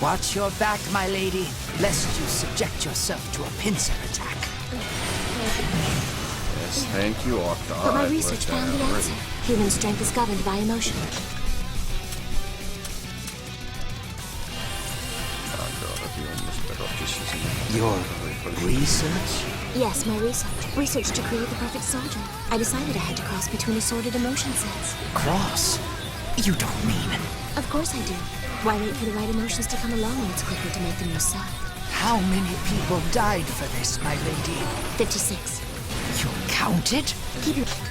Watch your back, my lady, lest you subject yourself to a pincer attack. Yes, thank you, Octa. But my research found the answer. Human strength is governed by emotion. Oh god, I'd be almost better off just using Your research? Yes, my research. Research to create the perfect soldier. I decided I had to cross between assorted emotion sets. Cross? You don't mean... Of course I do. Why wait for the right emotions to come along when it's quicker to make them yourself? How many people died for this, my lady? 56. You counted? Keep it.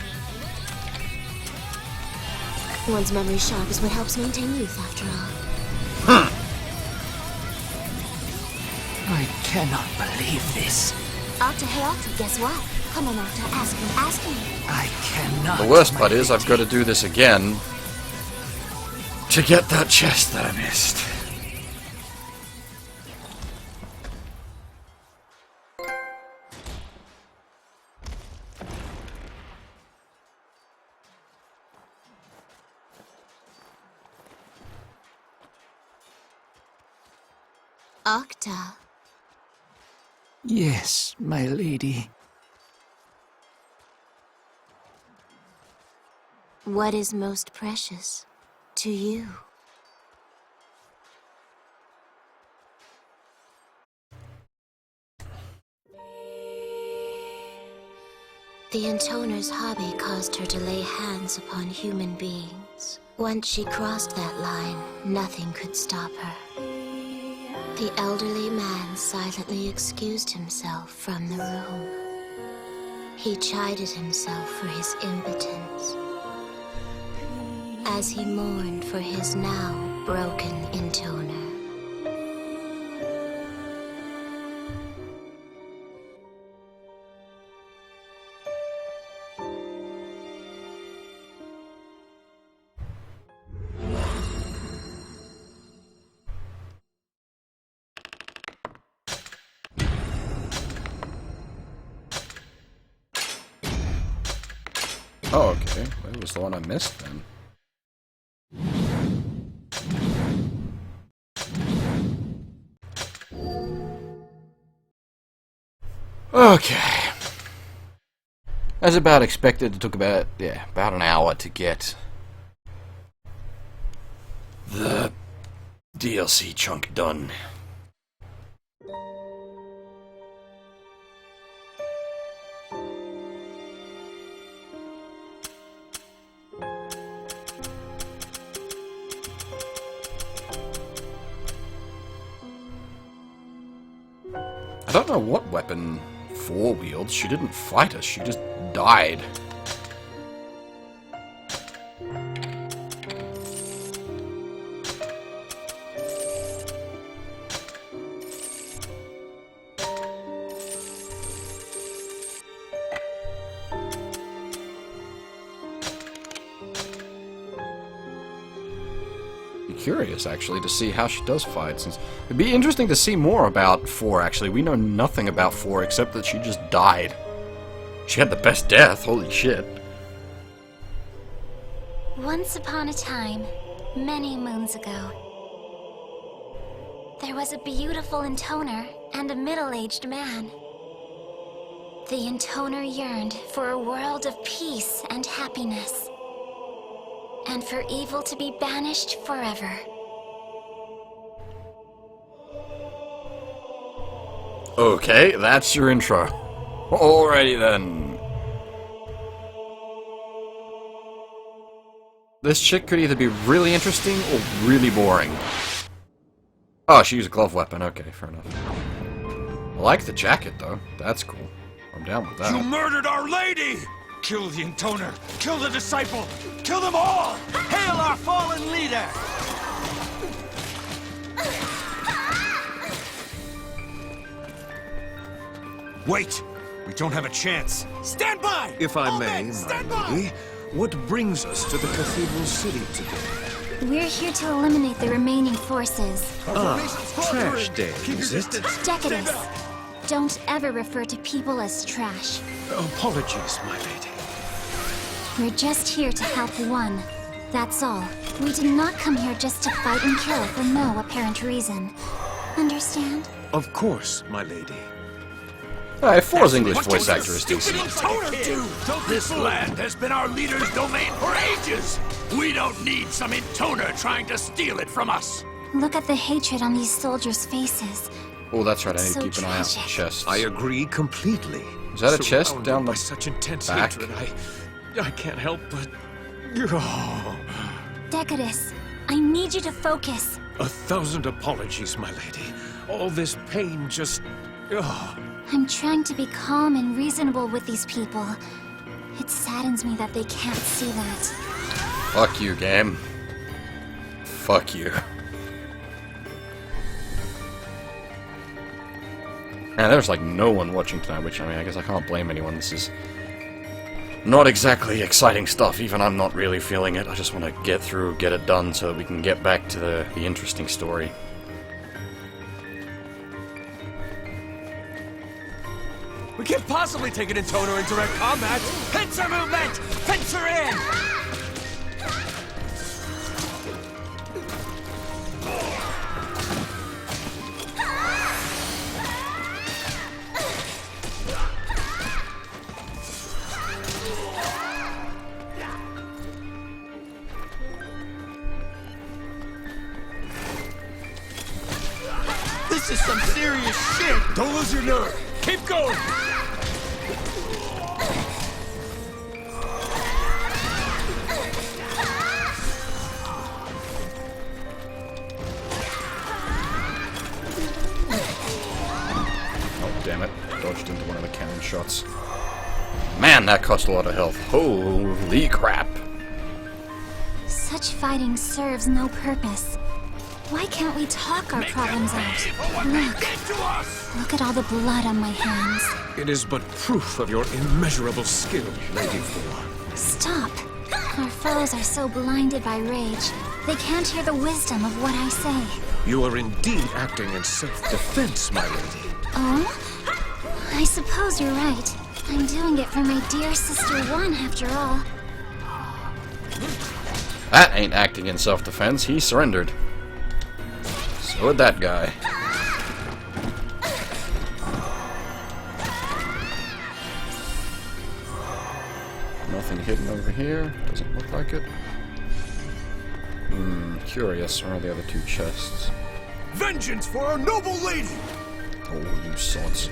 One's memory sharp is what helps maintain youth, after all. I cannot believe this. Octa, hey Octa, guess what? Come on, Octa, ask me. I cannot... The worst my part is I've lady. got to do this again to get that chest that I missed. Octa. Yes, my lady. What is most precious to you? The intoner's hobby caused her to lay hands upon human beings. Once she crossed that line, nothing could stop her. The elderly man silently excused himself from the room. He chided himself for his impotence, as he mourned for his now broken intoner. Oh, okay. That was the one I missed then. Okay. As about expected, it took about an hour to get the DLC chunk done. I don't know what weapon 4 wields. She didn't fight us, she just died. Curious actually to see how she does fight, since it'd be interesting to see more about 4 actually. We know nothing about 4 except that she just died. She had the best death, holy shit. Once upon a time, many moons ago, there was a beautiful intoner and a middle-aged man. The intoner yearned for a world of peace and happiness, and for evil to be banished forever. Okay, that's your intro. Alrighty then. This chick could either be really interesting or really boring. Oh, she used a glove weapon. Okay, fair enough. I like the jacket though. That's cool. I'm down with that. You murdered Our Lady! Kill the intoner! Kill the disciple! Kill them all! Hail our fallen leader! Wait! We don't have a chance. Stand by! If I All may, men, my stand by! lady, what brings us to the cathedral city today? We're here to eliminate the remaining forces. Trash day, is it? Decadus, don't ever refer to people as trash. Apologies, my lady. We're just here to help one. That's all. We did not come here just to fight and kill for no apparent reason. Understand? Of course, my lady. Alright, Four's English voice actor is decent. This land has been our leader's domain for ages! We don't need some intoner trying to steal it from us! Look at the hatred on these soldiers' faces. Oh, that's right, I need to So keep an eye out for tragic. chests. I agree completely. Is that a chest Surrounded down the by such intense back? hatred, I can't help but... Oh, Decadus, I need you to focus. 1,000 apologies, my lady. All this pain just... Oh. I'm trying to be calm and reasonable with these people. It saddens me that they can't see that. Fuck you, game. Fuck you. And there's like no one watching tonight, which, I mean, I guess I can't blame anyone. This is not exactly exciting stuff. Even I'm not really feeling it. I just want to get through, get it done, so that we can get back to the interesting story. We can't possibly take an intoner in direct combat! Pincer movement! Pincer in! This is some serious shit! Don't lose your nerve! Keep going! Oh, damn it. Dodged into one of the cannon shots. Man, that cost a lot of health. Holy crap. Such fighting serves no purpose. Why can't we talk our problems out? Look at all the blood on my hands. It is but proof of your immeasurable skill, Lady Four. Stop! Our foes are so blinded by rage, they can't hear the wisdom of what I say. You are indeed acting in self-defense, my lady. Oh? I suppose you're right. I'm doing it for my dear sister One, after all. That ain't acting in self-defense. He surrendered. So would that guy. Nothing hidden over here. Doesn't look like it. Curious. Where are the other two chests? Vengeance for our noble lady! Oh, you sods.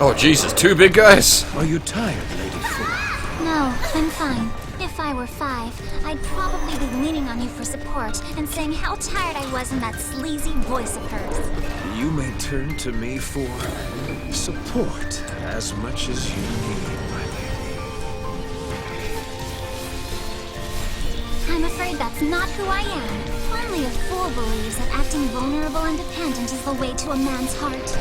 Oh, Jesus, two big guys? Are you tired, Lady Four? No, I'm fine. If I were 5, I'd probably be leaning on you for support and saying how tired I was in that sleazy voice of hers. You may turn to me for support as much as you need, my lady. I'm afraid that's not who I am. Only a fool believes that acting vulnerable and dependent is the way to a man's heart.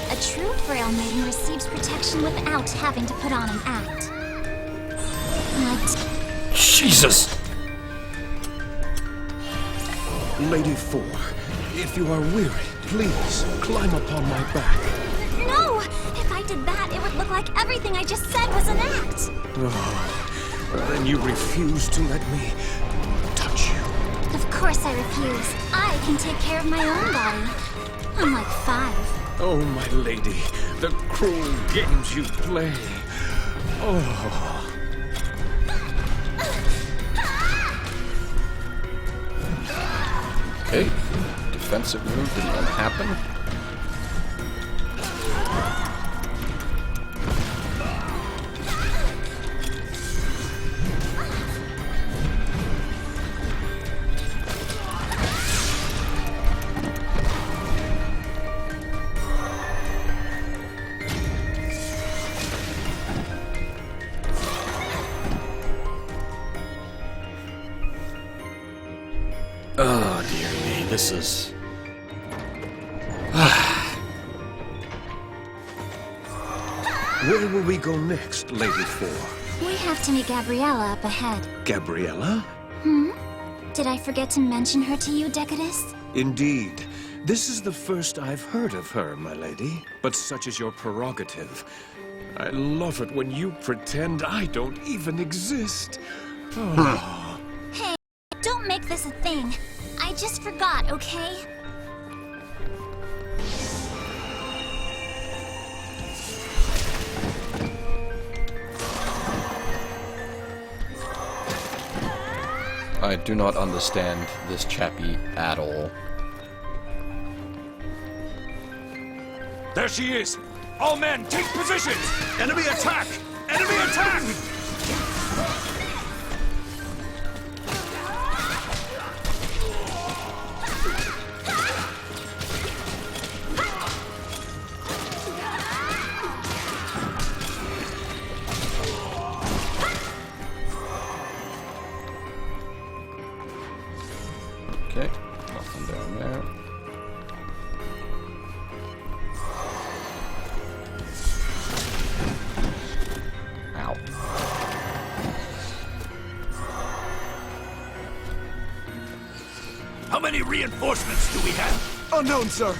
A true frail maiden receives protection without having to put on an act. But Jesus! Lady Four, if you are weary, please climb upon my back. no! If I did that, it would look like everything I just said was an act. Oh, then you refuse to let me touch you. Of course I refuse. I can take care of my own body. I'm like 5. Oh, my lady, the cruel games you play. Oh. Okay, defensive move didn't want to happen. Oh dear me, this is... Where will we go next, Lady Four? We have to meet Gabriella up ahead. Gabriella? Did I forget to mention her to you, Decadus? Indeed. This is the first I've heard of her, my lady. But such is your prerogative. I love it when you pretend I don't even exist. Oh. Hey, don't make this a thing. I just forgot, okay? I do not understand this chappie at all. There she is! All men, take positions! Enemy attack! Enemy attack! Okay, nothing down there. Ow. How many reinforcements do we have? Unknown, sir.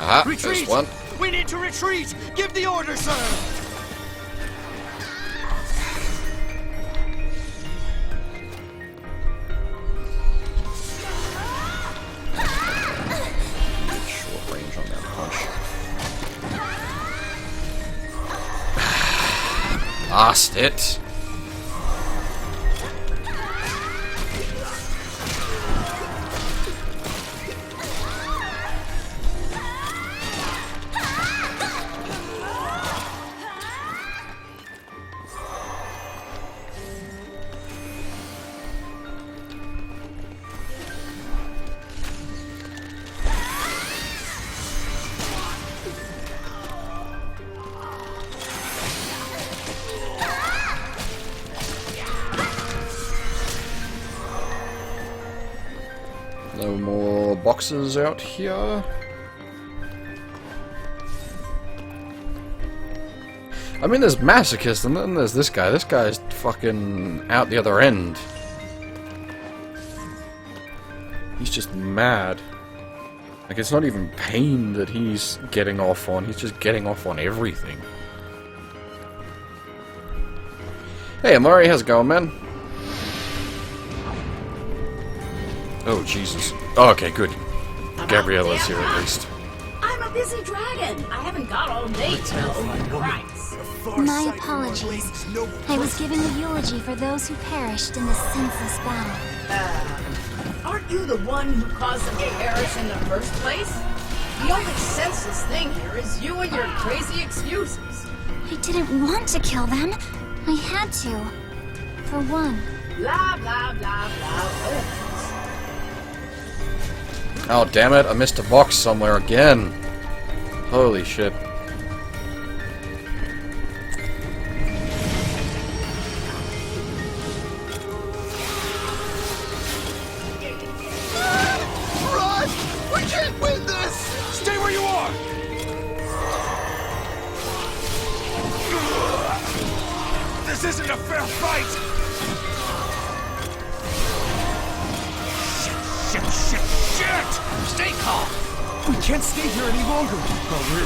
Ah, Retreat! there's one. We need to retreat! Give the order, sir! Short range on that punch. Lost it. No more boxes out here. I mean, there's Masochist, and then there's this guy. This guy's fucking out the other end. He's just mad. Like, it's not even pain that he's getting off on. He's just getting off on everything. Hey, Amari, how's it going, man? Oh, Jesus. Oh, okay, good. Gabriella's here at least. I'm a busy dragon. I haven't got all day to know. Christ. My apologies. I was giving a eulogy for those who perished in this senseless battle. Aren't you the one who caused them to perish in the first place? The only senseless thing here is you and your crazy excuses. I didn't want to kill them. I had to. For one. Blah, blah, blah, blah. Oh, damn it. I missed a box somewhere again. Holy shit. Run! We can't win this! Stay where you are! This isn't a fair fight! Shit! Stay calm! We can't stay here any longer. We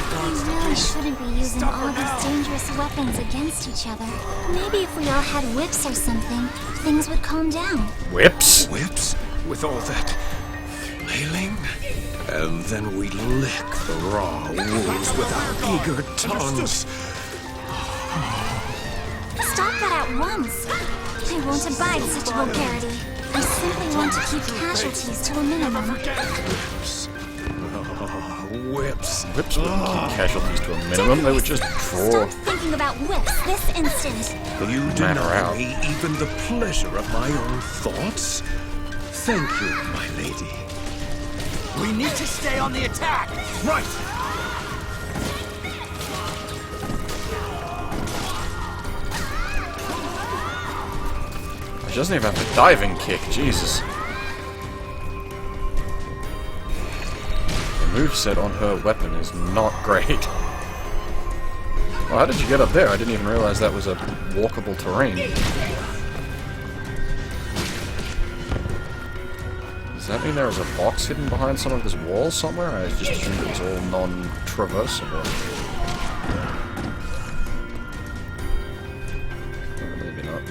really shouldn't be using all these dangerous weapons against each other. Maybe if we all had whips or something, things would calm down. Whips? Whips? With all that flailing? And then we lick the raw wounds with our eager tongues. Stop that at once! I won't abide such vulgarity. I simply want to keep casualties to a minimum. Whips. Whips wouldn't keep casualties to a minimum. They would just draw. Stop thinking about whips this instant. You Matter deny out. me even the pleasure of my own thoughts? Thank you, my lady. We need to stay on the attack! Right! She doesn't even have a diving kick, Jesus. The moveset on her weapon is not great. Well, how did you get up there? I didn't even realize that was a walkable terrain. Does that mean there is a box hidden behind some of this wall somewhere? I just assumed it was all non-traversable. Maybe not.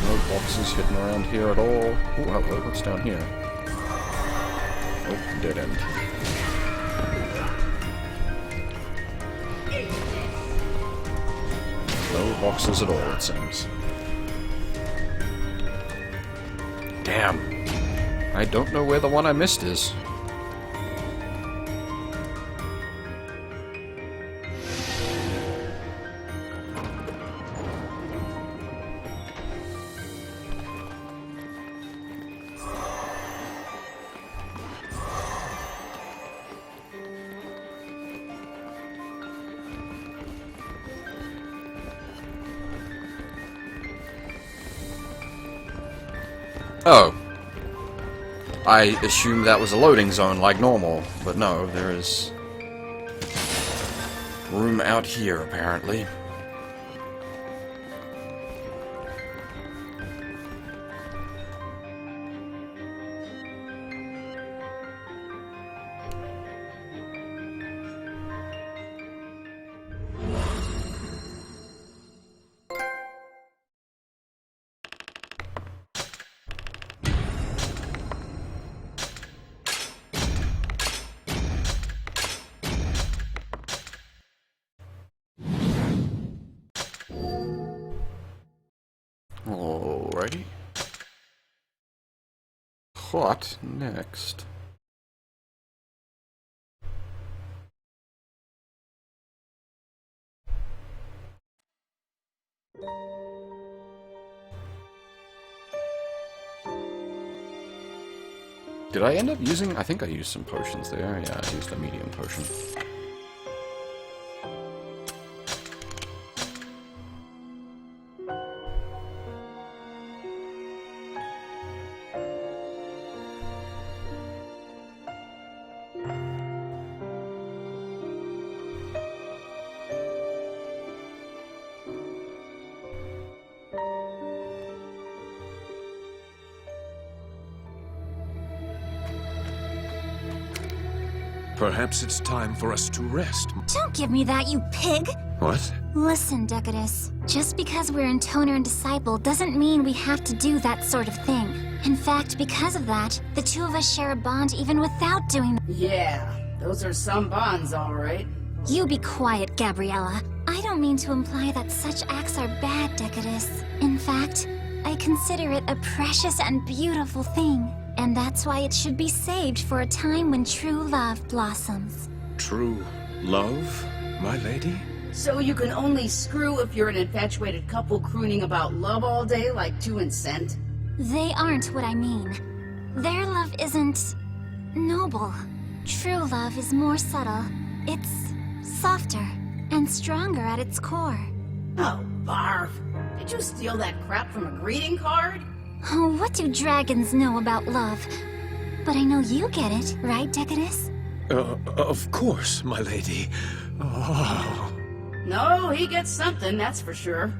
No boxes hidden around here at all. Oh, hello, what's down here? Oh, dead end. No boxes at all, it seems. Damn. I don't know where the one I missed is. Oh. I assumed that was a loading zone like normal, but no, there is room out here, apparently. Alrighty. What next? Did I end up using... I think I used some potions there. Yeah, I used a medium potion. Perhaps it's time for us to rest. Don't give me that, you pig! What? Listen, Decadus. Just because we're Intoner and Disciple doesn't mean we have to do that sort of thing. In fact, because of that, the two of us share a bond even without doing that. Yeah, those are some bonds, all right. You be quiet, Gabriella. I don't mean to imply that such acts are bad, Decadus. In fact, I consider it a precious and beautiful thing. And that's why it should be saved for a time when true love blossoms. True love, my lady? So you can only screw if you're an infatuated couple crooning about love all day like 2 and Cent? They aren't what I mean. Their love isn't noble. True love is more subtle. It's softer and stronger at its core. Oh, barf. Did you steal that crap from a greeting card? Oh, what do dragons know about love? But I know you get it, right, Decadus? Of course, my lady. Oh. No, he gets something, that's for sure.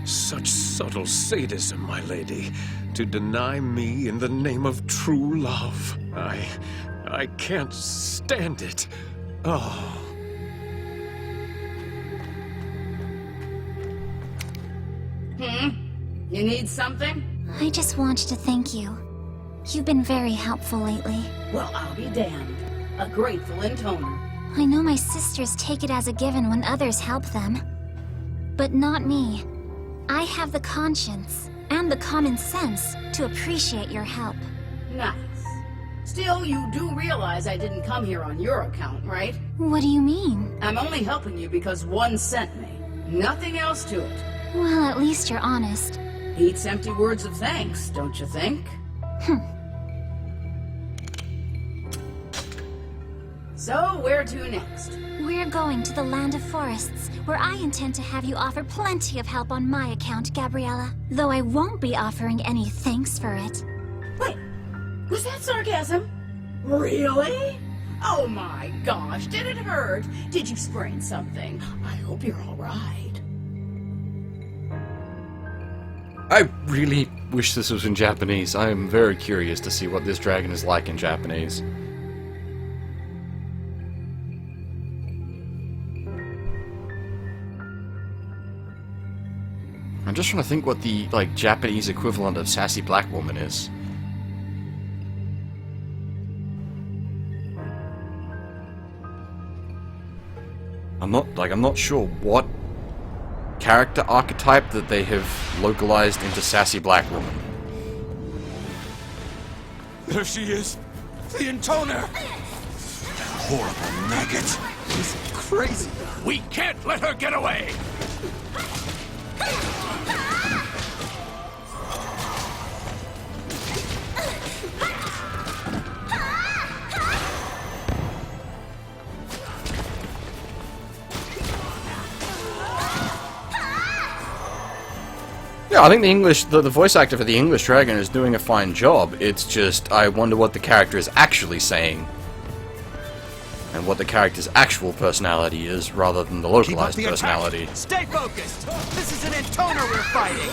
Such subtle sadism, my lady. To deny me in the name of true love. I can't stand it. Oh. You need something? I just wanted to thank you. You've been very helpful lately. Well, I'll be damned. A grateful intoner. I know my sisters take it as a given when others help them. But not me. I have the conscience and the common sense to appreciate your help. Nice. Still, you do realize I didn't come here on your account, right? What do you mean? I'm only helping you because one sent me. Nothing else to it. Well, at least you're honest. Beats empty words of thanks, don't you think? So, where to next? We're going to the Land of Forests, where I intend to have you offer plenty of help on my account, Gabriella. Though I won't be offering any thanks for it. Wait, was that sarcasm? Really? Oh my gosh, did it hurt? Did you sprain something? I hope you're alright. I really wish this was in Japanese. I am very curious to see what this dragon is like in Japanese. I'm just trying to think what the, like, Japanese equivalent of sassy black woman is. I'm not sure what character archetype that they have localized into sassy black woman. There she is! The intoner! Horrible maggot. He's crazy. We can't let her get away! Yeah, I think the voice actor for the English dragon is doing a fine job. It's just, I wonder what the character is actually saying. And what the character's actual personality is, rather than the localized personality. Stay focused! This is an intoner we're fighting!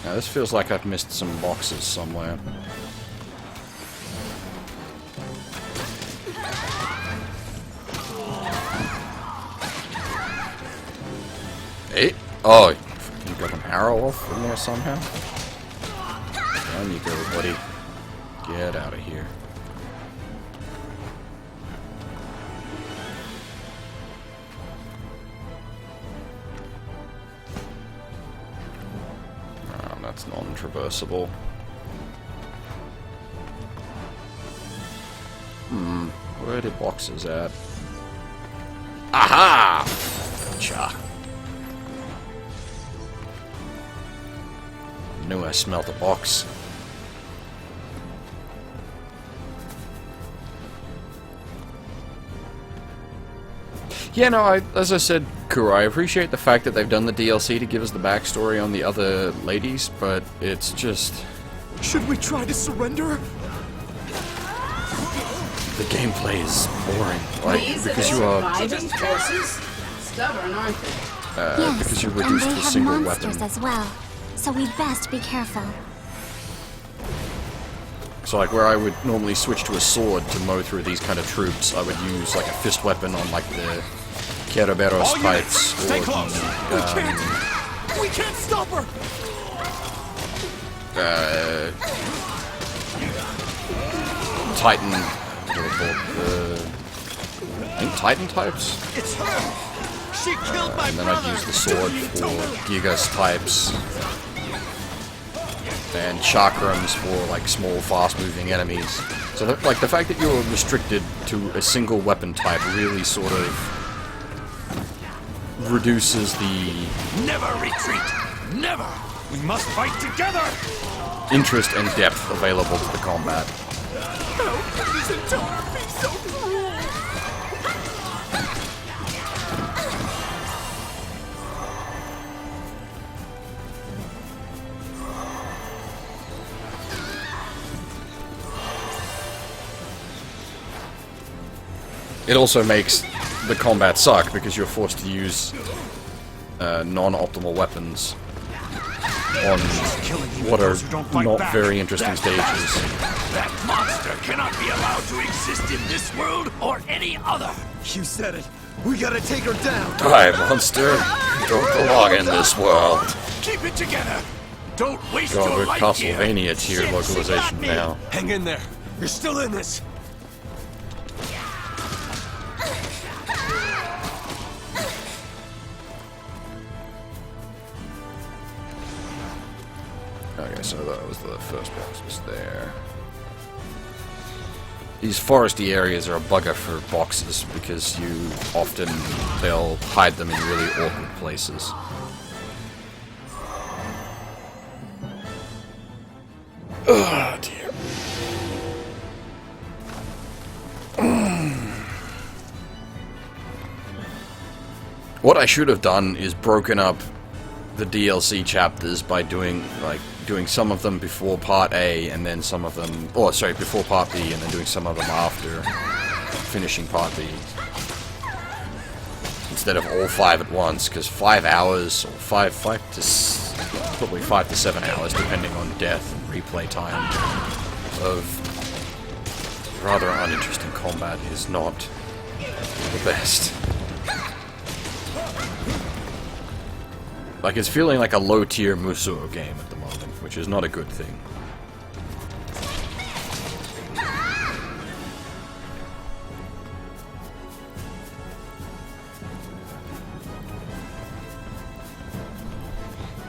Now, this feels like I've missed some boxes somewhere. Hey! Oh, can you got an arrow off in there somehow? Down you go, buddy. Get out of here. That's non-traversable. Where are the boxes at? Aha! Gotcha. Knew I smelt a box. Yeah, no, as I said, Kura, I appreciate the fact that they've done the DLC to give us the backstory on the other ladies, but it's just... Should we try to surrender? The gameplay is boring. Like, These because are you are... surviving forces? Stubborn, aren't they? Yes, because you're and reduced they to a have single monsters weapon. as well, so we'd best be careful. So, like, where I would normally switch to a sword to mow through these kind of troops, I would use, like, a fist weapon on, like, the Kerberos types, Stay close! We can't stop her! Titan... what are they called? I think Titan types? It's her! She killed my And then brother! I'd use the sword for Gigas types. And chakrams for, like, small, fast-moving enemies. So, like, the fact that you're restricted to a single weapon type really sort of reduces the Never retreat! Never! We must fight together! interest and depth available to the combat. This Intoner be so cruel! It also makes the combat suck because you're forced to use non-optimal weapons on what are not very interesting stages. That monster cannot be allowed to exist in this world or any other. You said it. We gotta take her down. Die, monster. You don't belong in this world. Keep it together. Don't waste God, your we're life Castlevania here. tier localization now. Hang in there. You're still in this. Okay, so that was the first box was there. These foresty areas are a bugger for boxes because they'll hide them in really awkward places. Oh dear. What I should have done is broken up the DLC chapters by doing some of them before part A and then some of them, before part B and then doing some of them after finishing part B. Instead of all 5 at once, because 5 hours, or probably 5 to 7 hours, depending on death and replay time, of rather uninteresting combat is not the best. Like, it's feeling like a low-tier Musou game at the moment, which is not a good thing.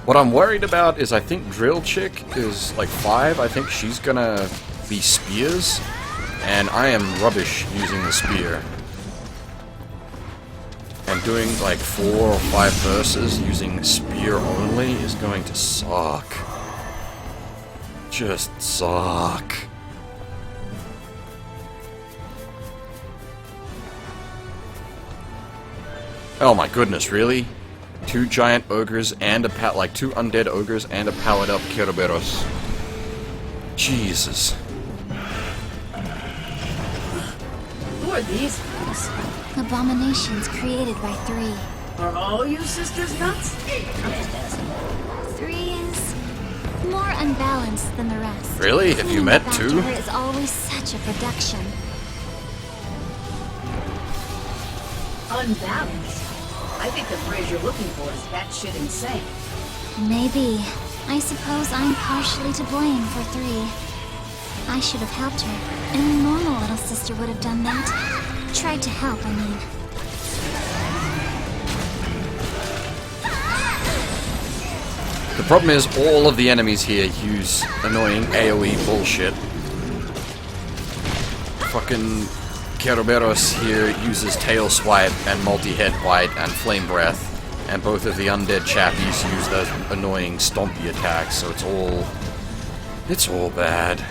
What I'm worried about is I think Drill Chick is like 5. I think she's gonna be spears, and I am rubbish using the spear. And doing like 4 or 5 verses using spear only is going to suck. Just suck. Oh my goodness, really? 2 giant ogres and a 2 undead ogres and a pallet up Kerberos. Jesus. Who are these things? Abominations created by 3. Are all you sisters nuts? 3 is more unbalanced than the rest. Really? Have you met 2? Her is always such a production. Unbalanced? I think the phrase you're looking for is batshit insane. Maybe. I suppose I'm partially to blame for 3. I should have helped her. Any normal little sister would have done that. Tried to help, I mean. The problem is all of the enemies here use annoying AoE bullshit. Fucking Kerberos here uses Tail Swipe and Multi-Head Bite and Flame Breath, and both of the undead chappies use those annoying stompy attacks, so it's all bad.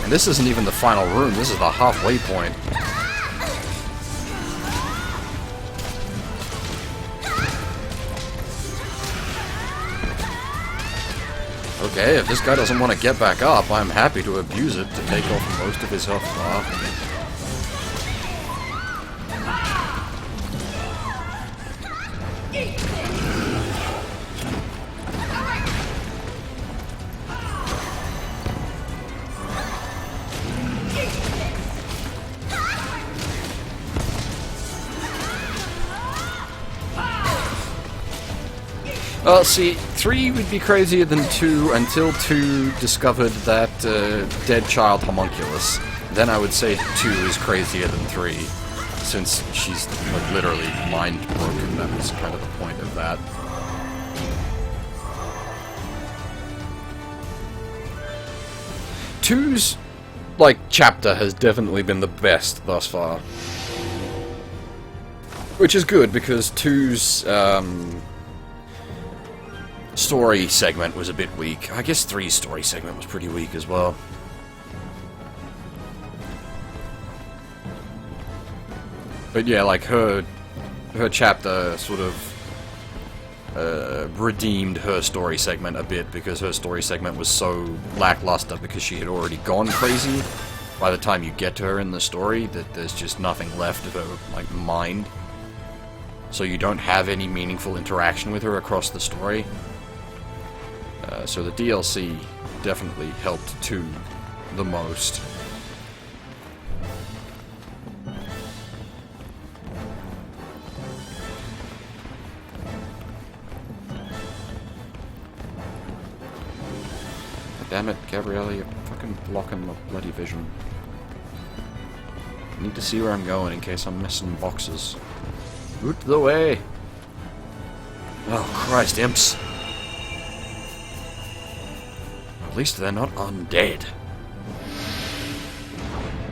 And this isn't even the final room, this is the halfway point. Okay, if this guy doesn't want to get back up, I'm happy to abuse it to take off most of his health bar. Well, see, 3 would be crazier than 2 until 2 discovered that dead child homunculus. Then I would say 2 is crazier than 3, since she's like literally mind broken. That was kind of the point of that. like, chapter has definitely been the best thus far. Which is good, because 2's, story segment was a bit weak. I guess 3's story segment was pretty weak as well. But yeah, like, her chapter sort of redeemed her story segment a bit, because her story segment was so lackluster because she had already gone crazy by the time you get to her in the story that there's just nothing left of her, like, mind. So you don't have any meaningful interaction with her across the story. So the DLC definitely helped 2 the most. Damn it, Gabriella, you're fucking blocking my bloody vision. I need to see where I'm going in case I'm missing boxes. Out the way! Oh, Christ, imps. At least they're not undead.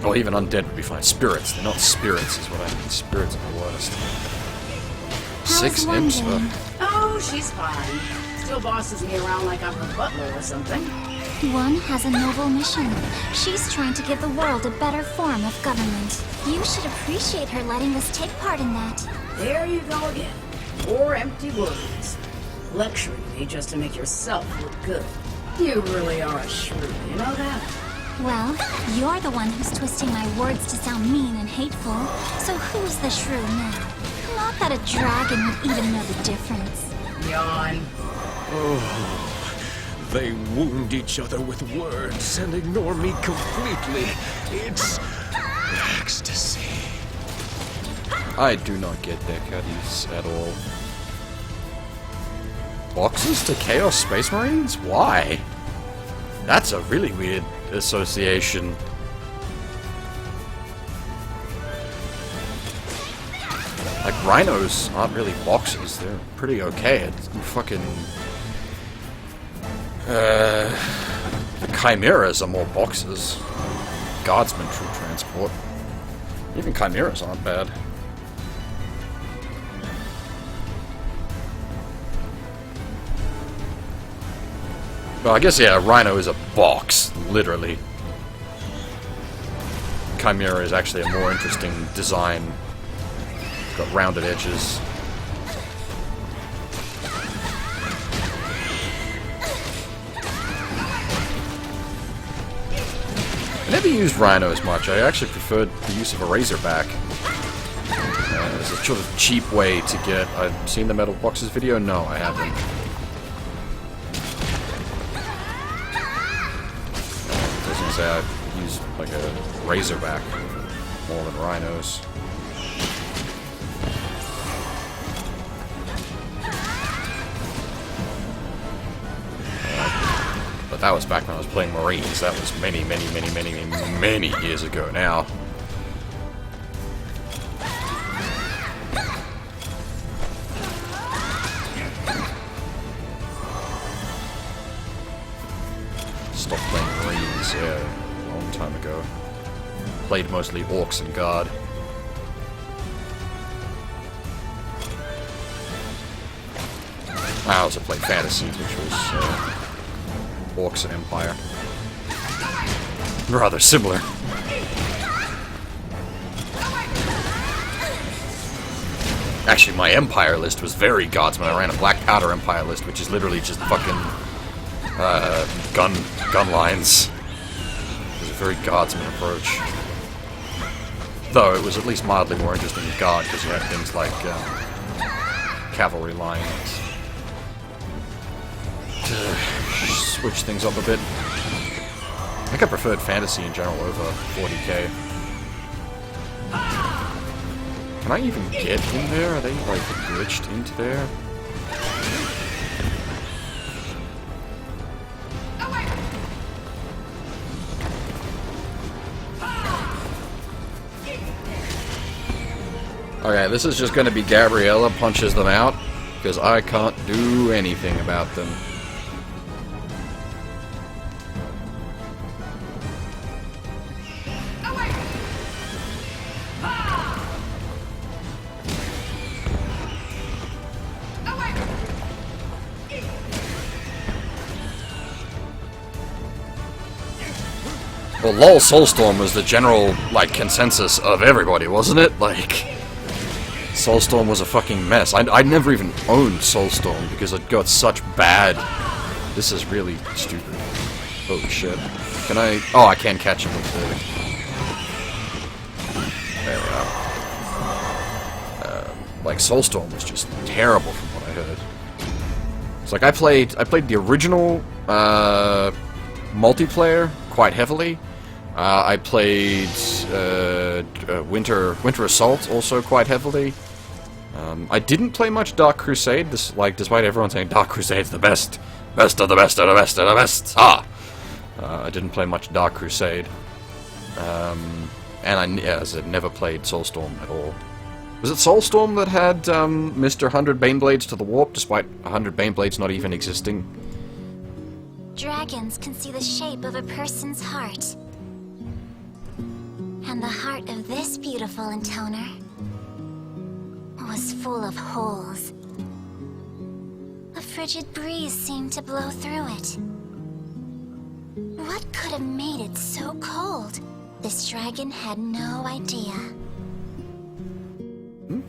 Well, even undead would be fine. Spirits. They're not spirits, is what I mean. Spirits are the worst. 6 imps? Oh, she's fine. Still bosses me around like I'm her butler or something. One has a noble mission. She's trying to give the world a better form of government. You should appreciate her letting us take part in that. There you go again. More empty words. Lecturing me just to make yourself look good. You really are a shrew, you know that? Well, you're the one who's twisting my words to sound mean and hateful. So who's the shrew now? Not that a dragon would even know the difference. Yawn. Oh, they wound each other with words and ignore me completely. It's ecstasy. I do not get their cutties at all. Boxes to Chaos Space Marines? Why? That's a really weird association. Like, rhinos aren't really boxes. They're pretty okay. It's fucking... the chimeras are more boxes. Guardsmen true transport. Even chimeras aren't bad. Well, I guess, yeah, a rhino is a box, literally. Chimera is actually a more interesting design. It's got rounded edges. I never used rhinos much. I actually preferred the use of a razorback. It's a sort of cheap way to get... I've seen the Metal Boxes video? No, I haven't. Say I use like a razorback more than rhinos. But that was back when I was playing Marines. That was many years ago now. Stopped playing Marines, yeah, a long time ago. Played mostly Orcs and Guard. I also played Fantasy, which was Orcs and Empire. Rather similar. Actually, my Empire list was very Godsman. I ran a Black Powder Empire list, which is literally just fucking gun lines. It was a very Guardsman approach. Though it was at least mildly more interesting than Guard, because you had things like cavalry lines. To switch things up a bit. I think I preferred Fantasy in general over 40k. Can I even get in there? Are they like glitched into there? Okay, this is just going to be Gabriella punches them out, because I can't do anything about them. Well, LOL Soulstorm was the general, like, consensus of everybody, wasn't it? Like, Soulstorm was a fucking mess. I never even owned Soulstorm because it got such bad. This is really stupid. Holy shit. Can I... Oh, I can catch him with the... There we are. Like, Soulstorm was just terrible from what I heard. It's like I played the original multiplayer quite heavily. I played Winter Assault also quite heavily. I didn't play much Dark Crusade. Despite everyone saying Dark Crusade's the best of the best of the best of the best. I didn't play much Dark Crusade. And as I never played Soulstorm at all. Was it Soulstorm that had Mr. 100 Baneblades to the Warp, despite 100 Baneblades not even existing? Dragons can see the shape of a person's heart. And the heart of this beautiful intoner was full of holes. A frigid breeze seemed to blow through it. What could have made it so cold? This dragon had no idea.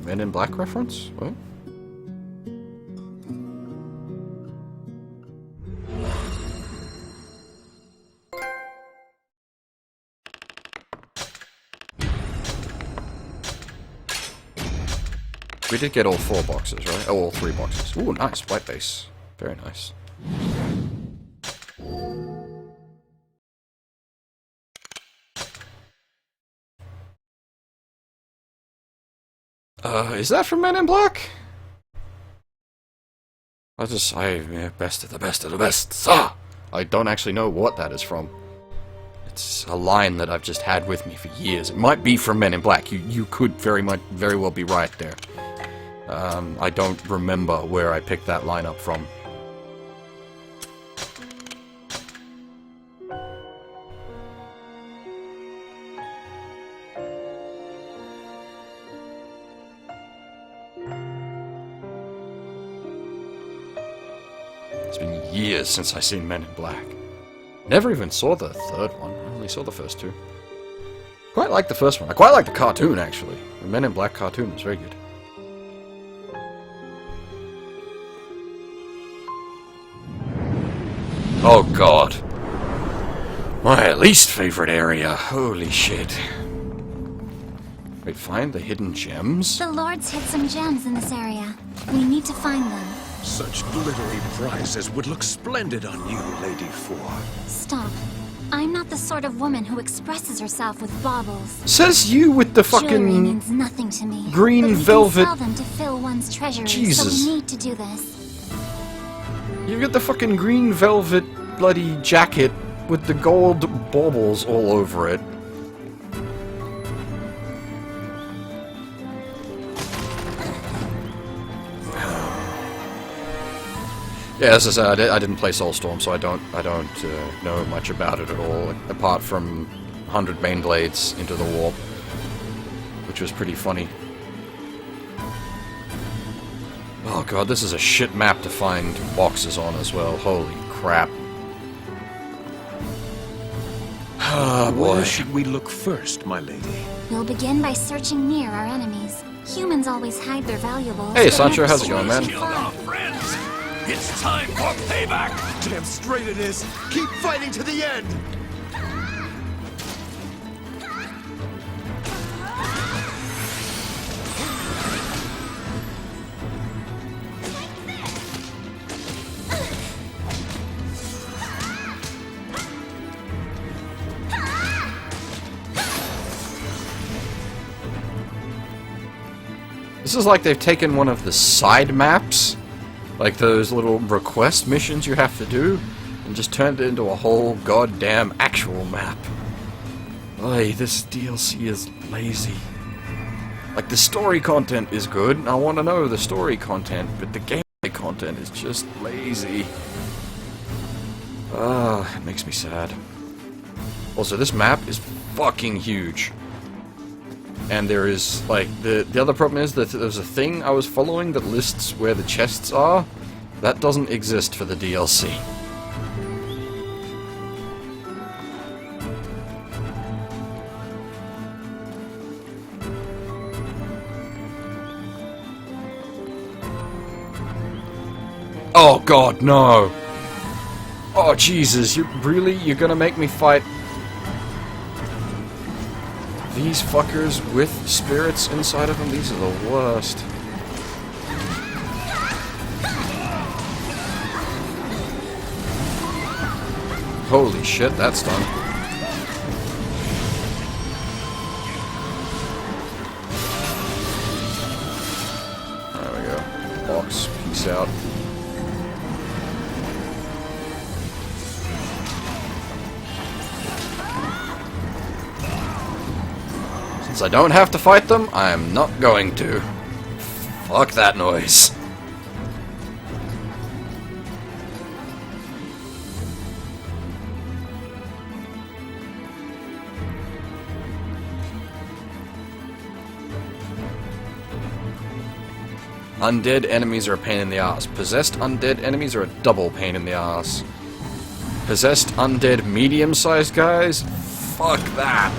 Men in Black reference? What? We did get all 4 boxes, right? Oh, all 3 boxes. Ooh, nice. White base. Very nice. Is that from Men in Black? Best of the best of the best. I don't actually know what that is from. It's a line that I've just had with me for years. It might be from Men in Black. You could very well be right there. I don't remember where I picked that line up from. It's been years since I've seen Men in Black. Never even saw the 3rd one. I only saw the first 2. Quite like the first one. I quite like the cartoon, actually. The Men in Black cartoon was very good. Oh god. My least favorite area. Holy shit. Wait, find the hidden gems? The Lords hid some gems in this area. We need to find them. Such glittery prizes would look splendid on you, Lady 4. Stop. I'm not the sort of woman who expresses herself with baubles. Says you with the Jewelry fucking means nothing to me. green but we velvet. can sell them to fill one's treasury, Jesus. so we need to do this. You've got the fucking green velvet bloody jacket with the gold baubles all over it. Yeah, as I said, I didn't play Soulstorm, so I don't know much about it at all, apart from 100 Baneblades into the Warp, which was pretty funny. Oh god, this is a shit map to find boxes on as well. Holy crap. Ah, boy. Where should we look first, my lady? We'll begin by searching near our enemies. Humans always hide their valuables. Hey, but Sancho, never how's it going, man? search Shield our for- friends! It's time for payback! Damn straight it is. Keep fighting to the end. This is like they've taken one of the side maps, like those little request missions you have to do, and just turned it into a whole goddamn actual map. Oy, this DLC is lazy. Like, the story content is good, and I want to know the story content, but the gameplay content is just lazy. It makes me sad. Also, this map is fucking huge. And there is, like, the other problem is that there's a thing I was following that lists where the chests are. That doesn't exist for the DLC. Oh god, no! Oh Jesus, you're gonna make me fight these fuckers with spirits inside of them? These are the worst. Holy shit, that's done. There we go. Box, peace out. Since I don't have to fight them, I am not going to. Fuck that noise. Undead enemies are a pain in the ass. Possessed undead enemies are a double pain in the ass. Possessed undead medium-sized guys? Fuck that.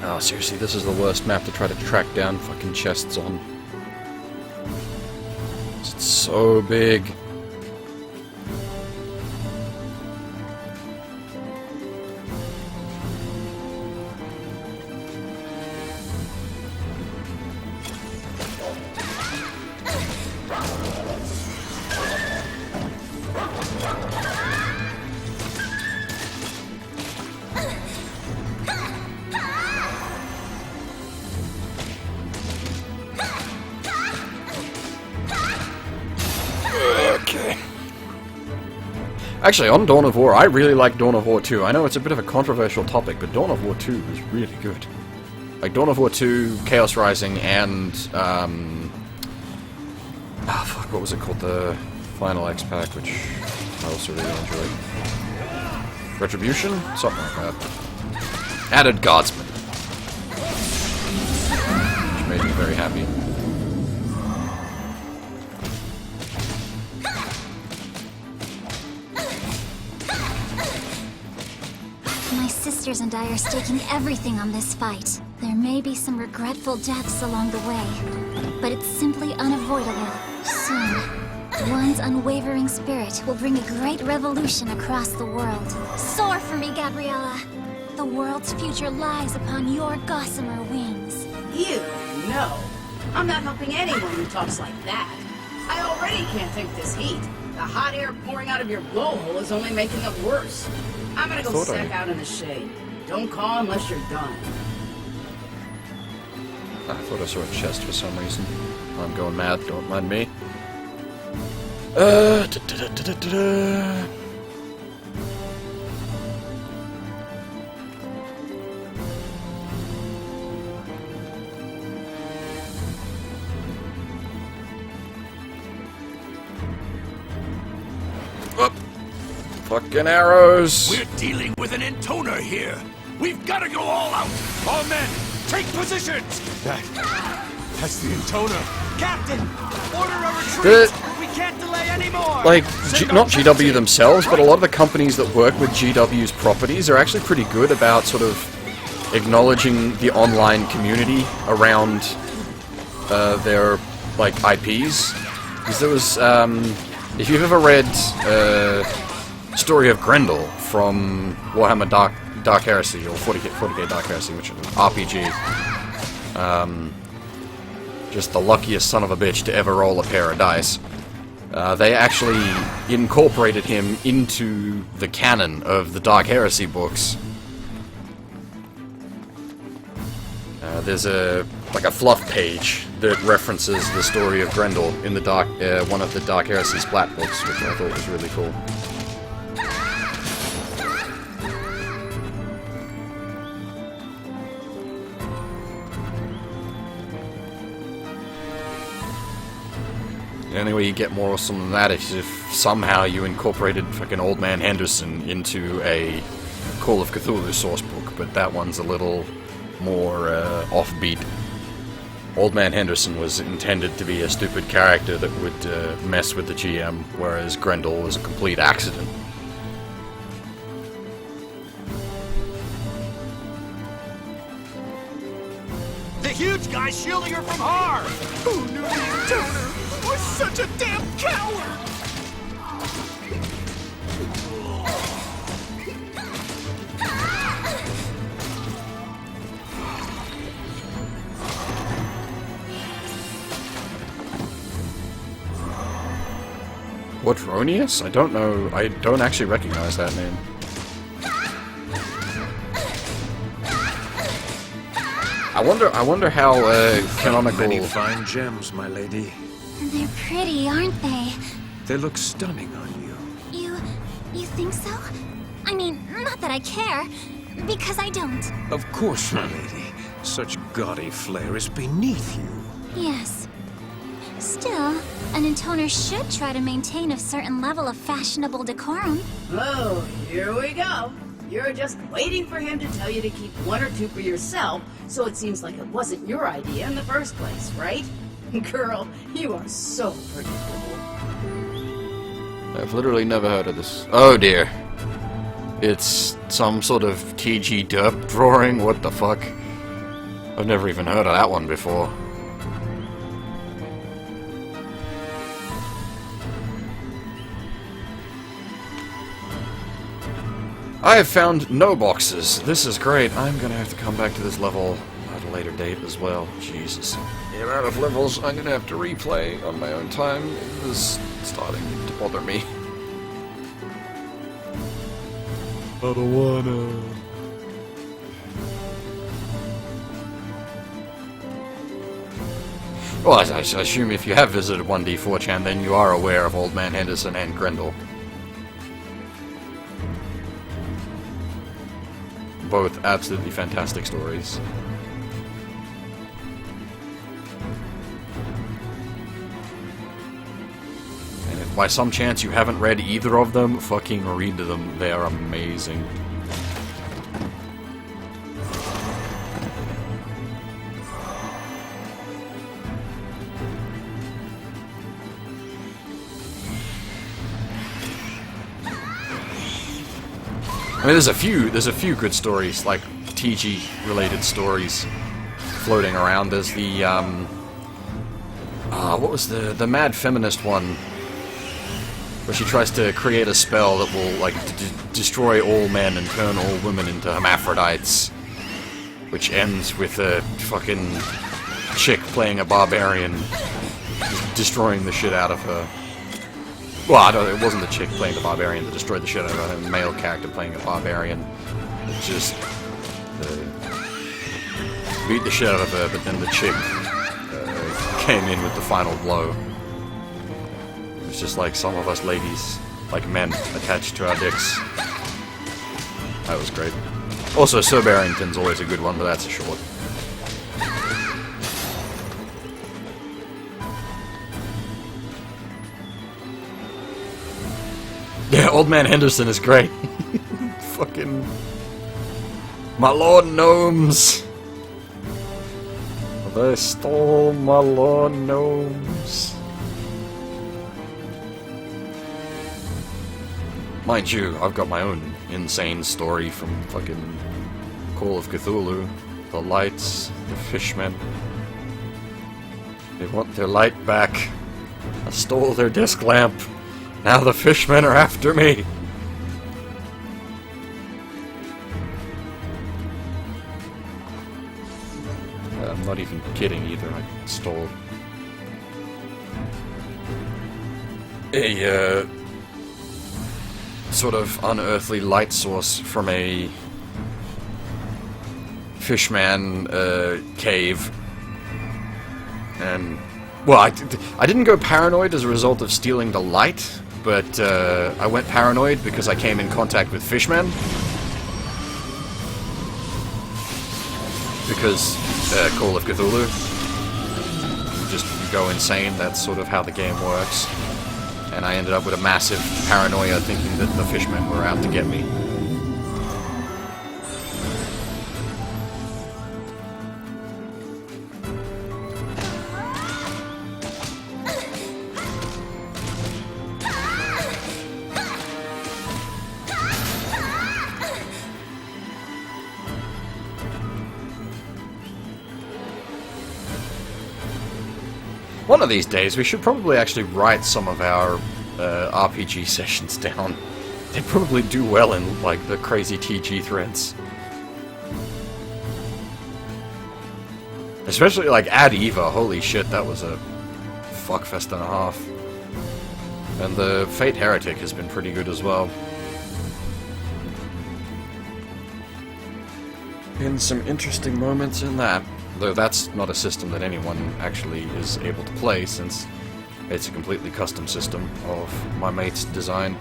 Oh, seriously, this is the worst map to try to track down fucking chests on. It's so big. Okay. Actually, on Dawn of War, I really like Dawn of War 2. I know it's a bit of a controversial topic, but Dawn of War 2 is really good. Like, Dawn of War 2, Chaos Rising, and, fuck, what was it called? The final X-Pack, which I also really enjoyed. Retribution? Something like that. Added Guardsman. Which made me very happy. My sisters and I are staking everything on this fight. There may be some regretful deaths along the way, but it's simply unavoidable. Soon, one's unwavering spirit will bring a great revolution across the world. Soar for me, Gabriella! The world's future lies upon your gossamer wings. You? No. I'm not helping anyone who talks like that. I already can't take this heat. The hot air pouring out of your blowhole is only making it worse. I'm gonna go sack out in the shade. Don't call unless you're done. I thought I saw a chest for some reason. I'm going mad, don't mind me. Da-da-da-da-da. Fucking arrows! We're dealing with an intoner here. We've got to go all out. All men, take positions. That's the intoner. Captain, order a retreat. We can't delay anymore. Like, not GW themselves, but a lot of the companies that work with GW's properties are actually pretty good about sort of acknowledging the online community around their, like, IPs. Because there was, if you've ever read, Story of Grendel from Warhammer Dark Heresy, or 40k Dark Heresy, which is an RPG. Just the luckiest son of a bitch to ever roll a pair of dice. They actually incorporated him into the canon of the Dark Heresy books. There's a fluff page that references the story of Grendel in the one of the Dark Heresy splat books, which I thought was really cool. The only way you get more awesome than that is if somehow you incorporated fucking Old Man Henderson into a Call of Cthulhu source book, but that one's a little more offbeat. Old Man Henderson was intended to be a stupid character that would mess with the GM, whereas Grendel was a complete accident. The huge guy's shielding her from harm! Who knew the Intoner was such a damn coward? Quadronius? I don't know. I don't actually recognize that name. I wonder how canonical. Many fine gems, my lady. They're pretty, aren't they? They look stunning on you. You think so? I mean, not that I care, because I don't. Of course, my lady. Such gaudy flair is beneath you. Yes. Still, an intoner should try to maintain a certain level of fashionable decorum. Oh, here we go. You're just waiting for him to tell you to keep one or two for yourself, so it seems like it wasn't your idea in the first place, right? Girl, you are so predictable. I've literally never heard of this. Oh dear. It's some sort of TG derp drawing? What the fuck? I've never even heard of that one before. I have found no boxes. This is great. I'm gonna have to come back to this level at a later date as well. Jesus. The amount of levels I'm gonna have to replay on my own time is starting to bother me. I don't wanna. Well, I assume if you have visited 1D4chan, then you are aware of Old Man Henderson and Grendel. Both absolutely fantastic stories. And if by some chance you haven't read either of them, fucking read them. They are amazing. I mean, there's a few good stories, like TG-related stories, floating around. There's the, what was the mad feminist one, where she tries to create a spell that will, like, destroy all men and turn all women into hermaphrodites, which ends with a fucking chick playing a barbarian, destroying the shit out of her. Well, I don't, it wasn't the chick playing the barbarian that destroyed the shit out of her. A male character playing a barbarian that just beat the shit out of her, but then the chick came in with the final blow. It's just like some of us ladies, like men, attached to our dicks. That was great. Also, Sir Barrington's always a good one, but that's a short. Yeah, Old Man Henderson is great. Fucking... My Lord Gnomes! They stole my Lord Gnomes. Mind you, I've got my own insane story from fucking Call of Cthulhu. The lights, the fishmen. They want their light back. I stole their disc lamp. Now the fishmen are after me! I'm not even kidding either, I stole... a sort of unearthly light source from a fishman cave. And, well, I didn't go paranoid as a result of stealing the light, but I went paranoid because I came in contact with fishmen. Because Call of Cthulhu. Just go insane, that's sort of how the game works. And I ended up with a massive paranoia thinking that the fishmen were out to get me. One of these days, we should probably actually write some of our RPG sessions down. They probably do well in, like, the crazy TG threads. Especially, like, Ad Eva, holy shit, that was a fuckfest and a half. And the Fate Heretic has been pretty good as well. Been some interesting moments in that. Though that's not a system that anyone actually is able to play, since it's a completely custom system of my mate's design.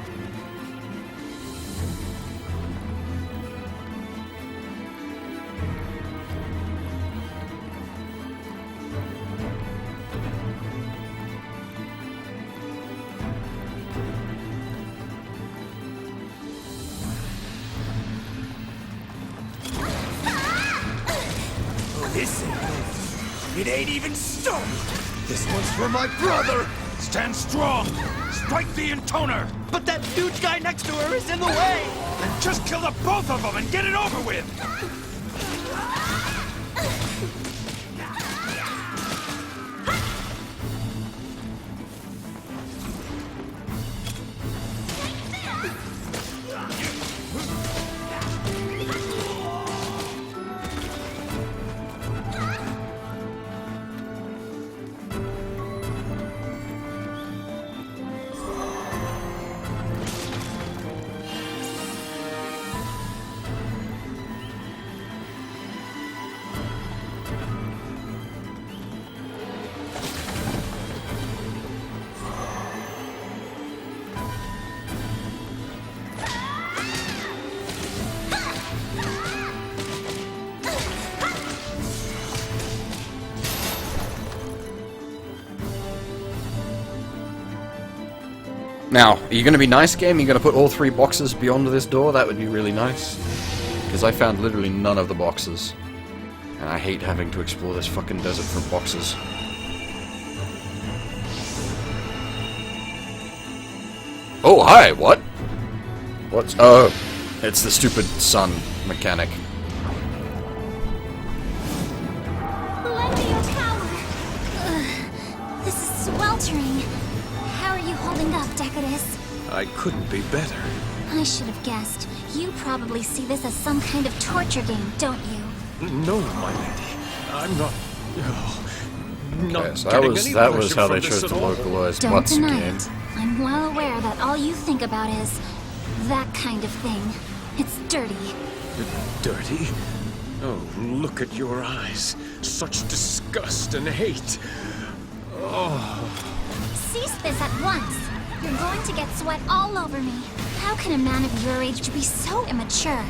This it ain't even started. This one's for my brother. Stand strong. Strike the intoner. But that huge guy next to her is in the way! And just kill the both of them and get it over with. Now, are you going to be nice, game? Are you going to put all 3 boxes beyond this door? That would be really nice. Because I found literally none of the boxes. And I hate having to explore this fucking desert for boxes. Oh, hi, what? What's... Oh, it's the stupid sun mechanic. Lend me your power. Ugh, this is sweltering. How are you holding up, Decadus? I couldn't be better. I should have guessed. You probably see this as some kind of torture game, don't you? No, my lady. I'm not... Oh, not Okay, so getting that any was pleasure how from they this chose at to all. localize Don't Butts deny game. it. I'm well aware that all you think about is that kind of thing. It's dirty. Dirty? Oh, look at your eyes. Such disgust and hate. Cease this at once. You're going to get sweat all over me. How can a man of your age be so immature?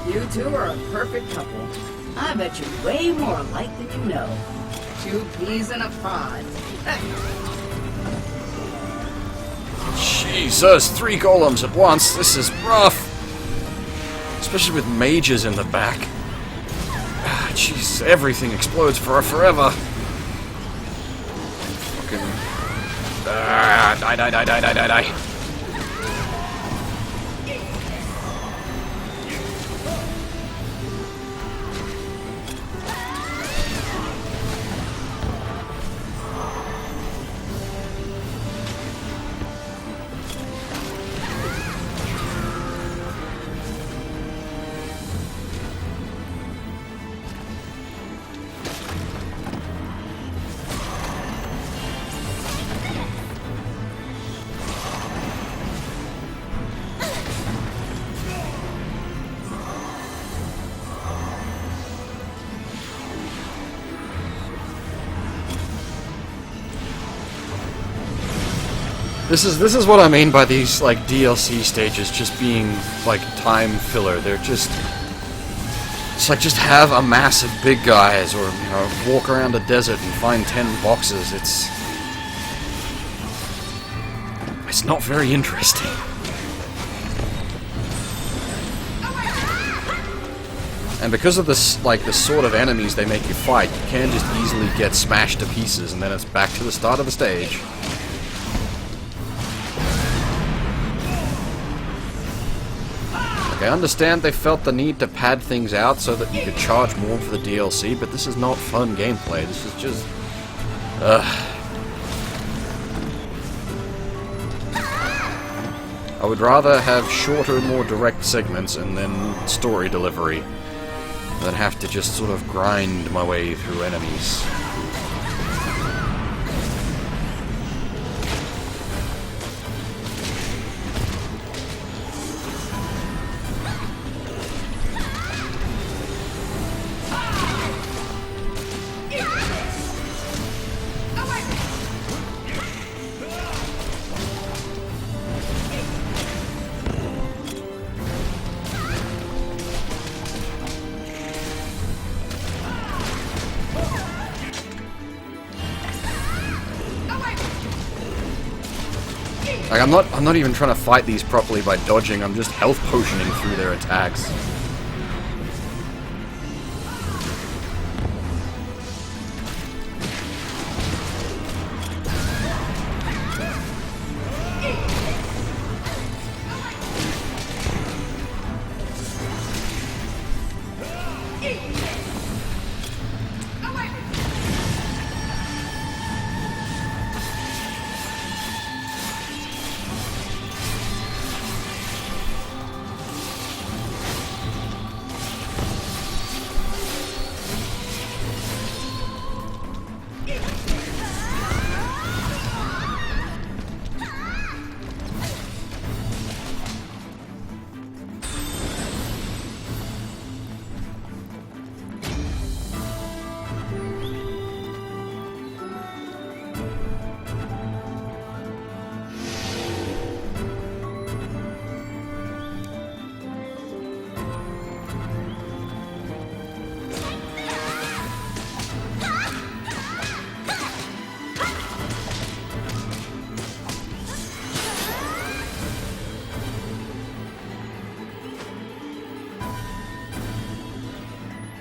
You two are a perfect couple. I bet you're way more alike than you know. 2 peas in a pod. Jesus, 3 golems at once. This is rough. Especially with mages in the back. Ah, jeez, everything explodes forever. Fucking... die. This is what I mean by these, like, DLC stages just being, like, time filler. They're just... It's like, just have a mass of big guys, or, you know, walk around a desert and find 10 boxes. It's not very interesting. And because of this, like, the sort of enemies they make you fight, you can just easily get smashed to pieces, and then it's back to the start of the stage. Like, I understand they felt the need to pad things out so that you could charge more for the DLC, but this is not fun gameplay. This is just... I would rather have shorter, more direct segments and then story delivery than have to just sort of grind my way through enemies. Like, I'm not even trying to fight these properly by dodging, I'm just health potioning through their attacks.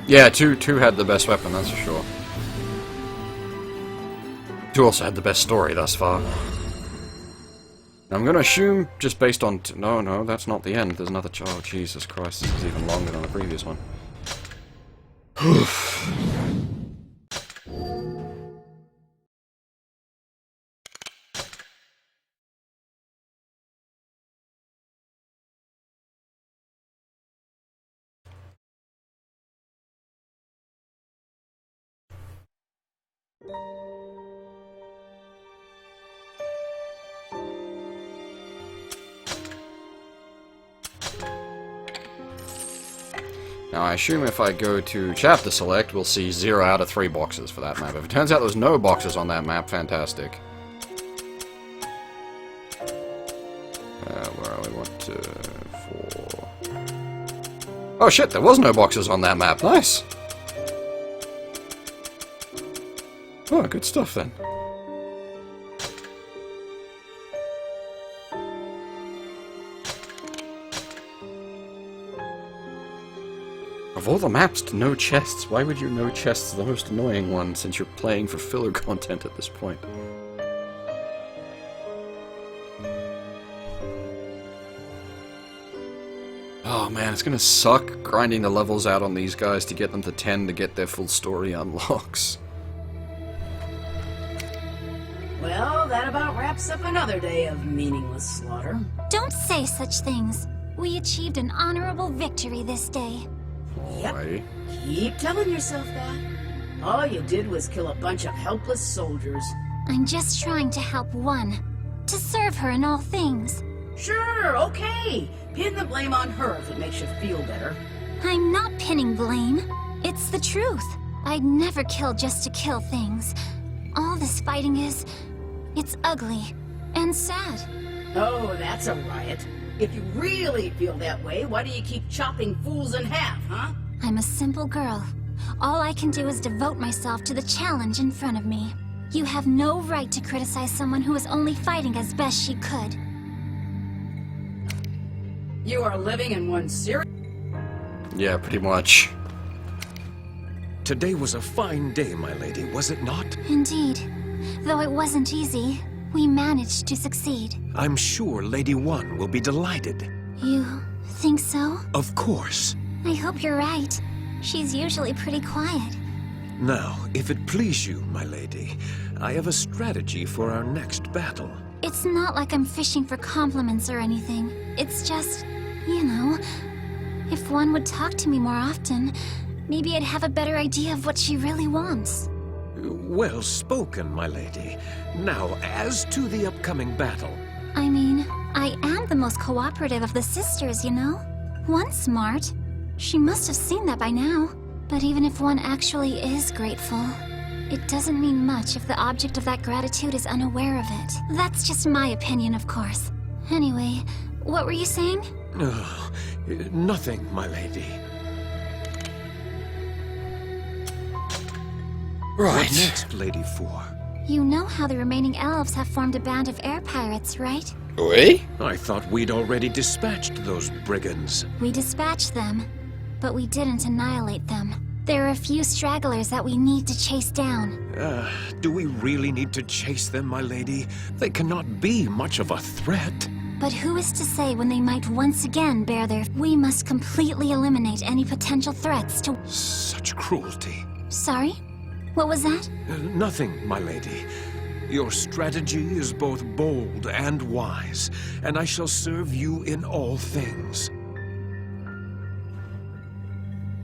Yeah, 2 had the best weapon, that's for sure. 2 also had the best story thus far. I'm gonna assume, just based on... No, that's not the end. There's another... Oh, Jesus Christ, this is even longer than the previous one. Now, I assume if I go to Chapter Select, we'll see 0 out of 3 boxes for that map. If it turns out there's no boxes on that map, fantastic. Where are we? 1, 2, 4... Oh shit, there was no boxes on that map. Nice! Oh, good stuff then. Of all the maps to no chests, why would you know chests the most annoying one, since you're playing for filler content at this point? Oh man, it's gonna suck grinding the levels out on these guys to get them to 10 to get their full story unlocks. Well, that about wraps up another day of meaningless slaughter. Don't say such things. We achieved an honorable victory this day. Yep. Keep telling yourself that. All you did was kill a bunch of helpless soldiers. I'm just trying to help one. To serve her in all things. Sure, okay. Pin the blame on her if it makes you feel better. I'm not pinning blame. It's the truth. I'd never kill just to kill things. All this fighting is... it's ugly. And sad. Oh, that's a riot. If you really feel that way, why do you keep chopping fools in half, huh? I'm a simple girl. All I can do is devote myself to the challenge in front of me. You have no right to criticize someone who is only fighting as best she could. You are living in one serious... Yeah, pretty much. Today was a fine day, my lady, was it not? Indeed. Though it wasn't easy, we managed to succeed. I'm sure Lady One will be delighted. You think so? Of course. I hope you're right. She's usually pretty quiet. Now, if it please you, my lady, I have a strategy for our next battle. It's not like I'm fishing for compliments or anything. It's just, you know, if one would talk to me more often, maybe I'd have a better idea of what she really wants. Well spoken, my lady. Now, as to the upcoming battle. I mean, I am the most cooperative of the sisters, you know? One's smart. She must have seen that by now. But even if one actually is grateful, it doesn't mean much if the object of that gratitude is unaware of it. That's just my opinion, of course. Anyway, what were you saying? Nothing, my lady. Right. What next, Lady Four? You know how the remaining elves have formed a band of air pirates, right? Oui? I thought we'd already dispatched those brigands. We dispatched them, but we didn't annihilate them. There are a few stragglers that we need to chase down. Do we really need to chase them, my lady? They cannot be much of a threat. But who is to say when they might once again bear their... We must completely eliminate any potential threats to... Such cruelty. Sorry? What was that? Nothing, my lady. Your strategy is both bold and wise, and I shall serve you in all things.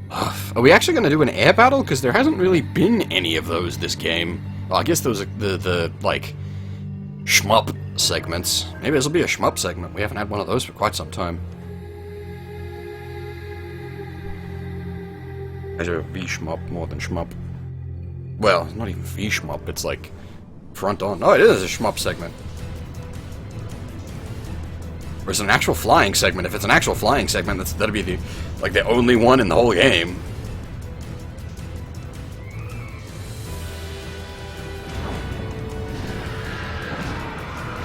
Are we actually going to do an air battle? Because there hasn't really been any of those this game. Well, I guess those are the like, shmup segments. Maybe this will be a shmup segment. We haven't had one of those for quite some time. As a V-shmup more than shmup. Well, not even V-shmup, it's like front on. Oh, it is a shmup segment. Or is it an actual flying segment? If it's an actual flying segment, that'd be the only one in the whole game.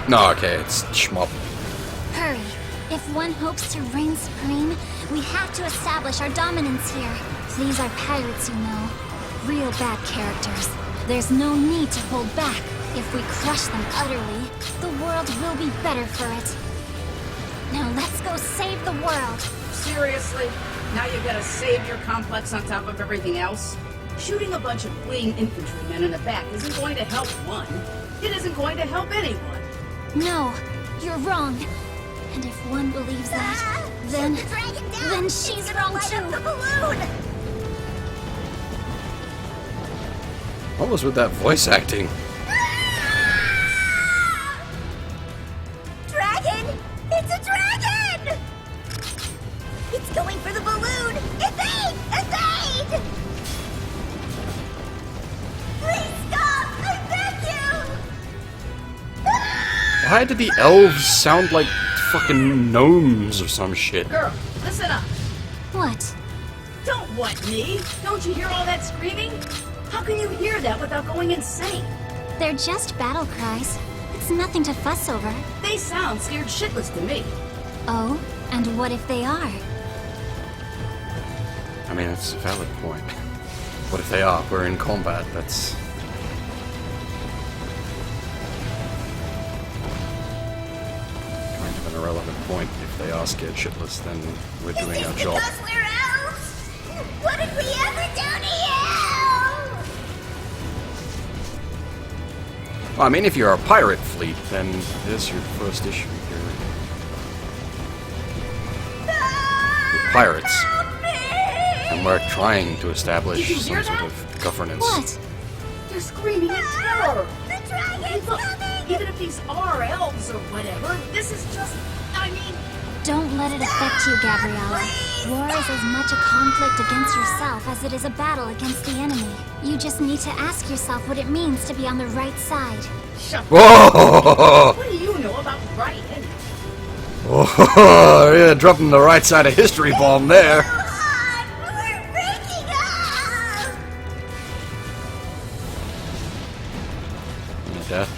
No, okay, it's shmup. Hurry. If one hopes to reign supreme, we have to establish our dominance here. These are pirates, you know. Real bad characters. There's no need to hold back. If we crush them utterly, the world will be better for it. Now let's go save the world. Seriously? Now you've got a savior complex on top of everything else? Shooting a bunch of fleeing infantrymen in the back isn't going to help one. It isn't going to help anyone. No, you're wrong. And if one believes that, then she's wrong too. What was with that voice acting? Dragon! It's a dragon! It's going for the balloon! Evade! Evade! Please stop! I beg you! Why did the elves sound like fucking gnomes or some shit? Girl, listen up. What? Don't what me? Don't you hear all that screaming? How can you hear that without going insane? They're just battle cries. It's nothing to fuss over. They sound scared shitless to me. Oh, and what if they are? I mean, it's a valid point. What if they are? We're in combat, that's... kind of an irrelevant point. If they are scared shitless, then we're doing our job. Because we're elves? What did we ever do to you? Well, I mean, if you're a pirate fleet, then there's your first issue here. We're pirates. And we're trying to establish Did you hear some sort that? of governance. What? They're screaming in terror. The dragon's Look, coming! even if these are elves or whatever, this is just... I mean... Don't let it affect you, Gabriella. War is as much a conflict against yourself as it is a battle against the enemy. You just need to ask yourself what it means to be on the right side. Shut Whoa! What do you right in it. Oh, yeah, dropping the right side of history bomb there. We're breaking up!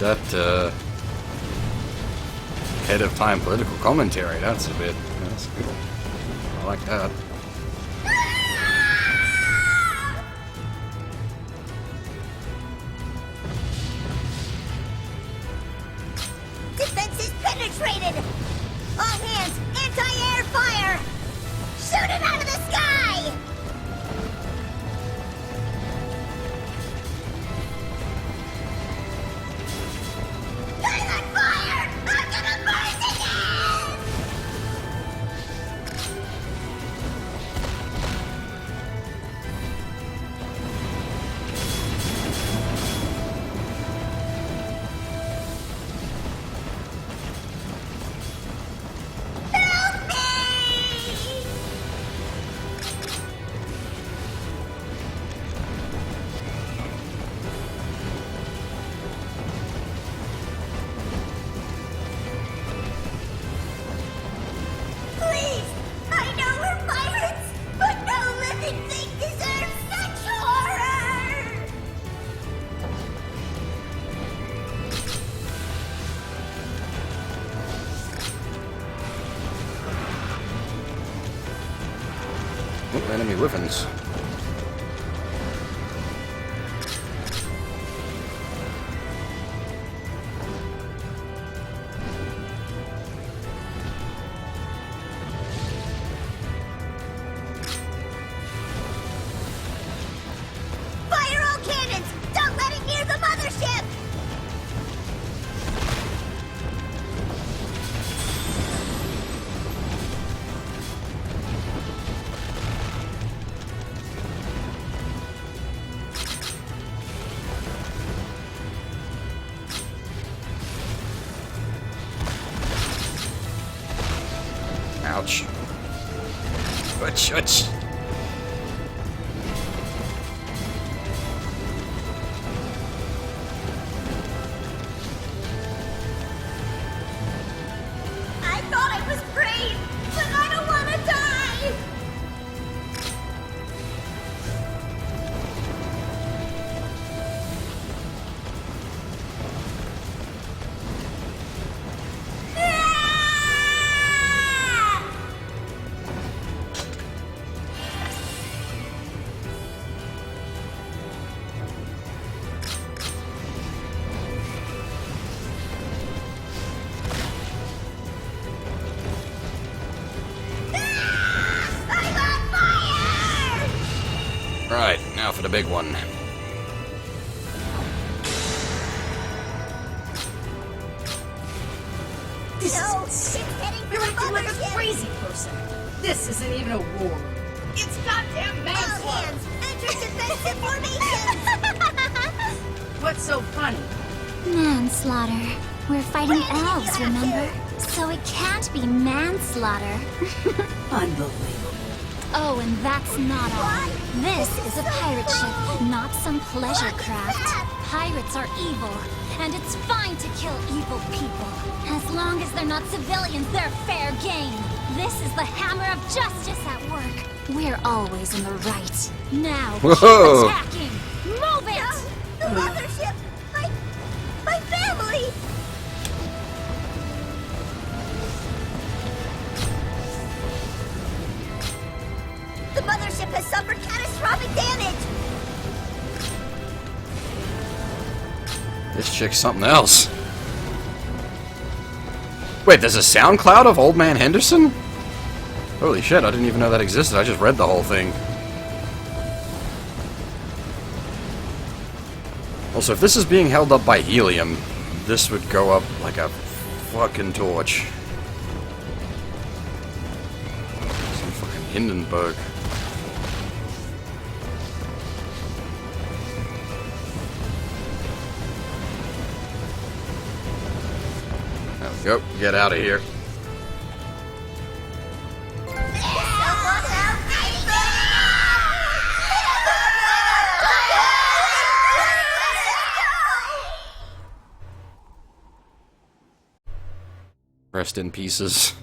That ahead of time political commentary, that's good. I like that. Defenses penetrated! All hands, anti-air fire! Shoot it out of the sky! I'm on fire! I'm gonna burst again! Help me! Please! I know we're pirates, but no living thing deserves such horror! Oh, enemy weapons. Fire all cannons! Don't let it near the mothership! Ouch. Ouch, ouch. I thought I was brave, but I don't want to die! I'm on fire! Right, now for the big one. This No, is it's insane. heading for You're the acting like a mothership! crazy person. This isn't even a war. It's goddamn All manslaughter. hands, enter defensive formations! What's so funny? Manslaughter. We're fighting Wait, elves, you have remember? So it can't be manslaughter. Unbelievable. Oh, and that's not all. This is a pirate ship, not some pleasure craft. Pirates are evil, and it's fine to kill evil people. As long as they're not civilians, they're fair game. This is the hammer of justice at work. We're always in the right. Now, keep Whoa. attacking! Move it! The mothership! My family! The mothership has suffered catastrophic damage! This chick's something else. Wait, there's a sound cloud of Old Man Henderson? Holy shit, I didn't even know that existed. I just read the whole thing. Also, if this is being held up by helium, this would go up like a fucking torch. Some fucking Hindenburg. There we go. Get out of here. rest in pieces.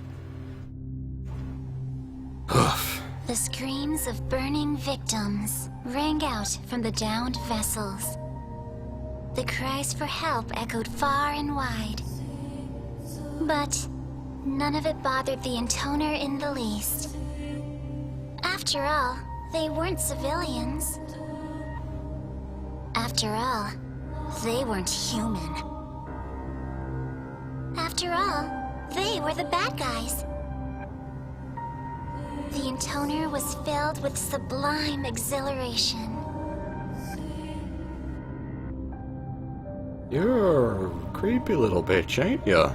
The screams of burning victims rang out from the downed vessels. The cries for help echoed far and wide. But none of it bothered the Intoner in the least. After all, they weren't civilians. After all, they weren't human. After all, they were the bad guys. The Intoner was filled with sublime exhilaration. You're a creepy little bitch, ain't ya?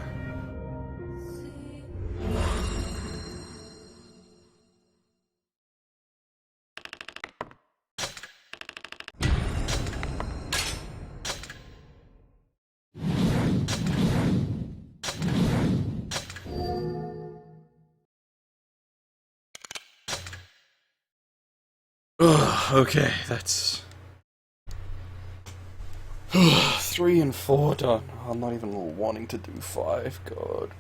Okay, that's 3 and 4 done. I'm not even wanting to do 5, God.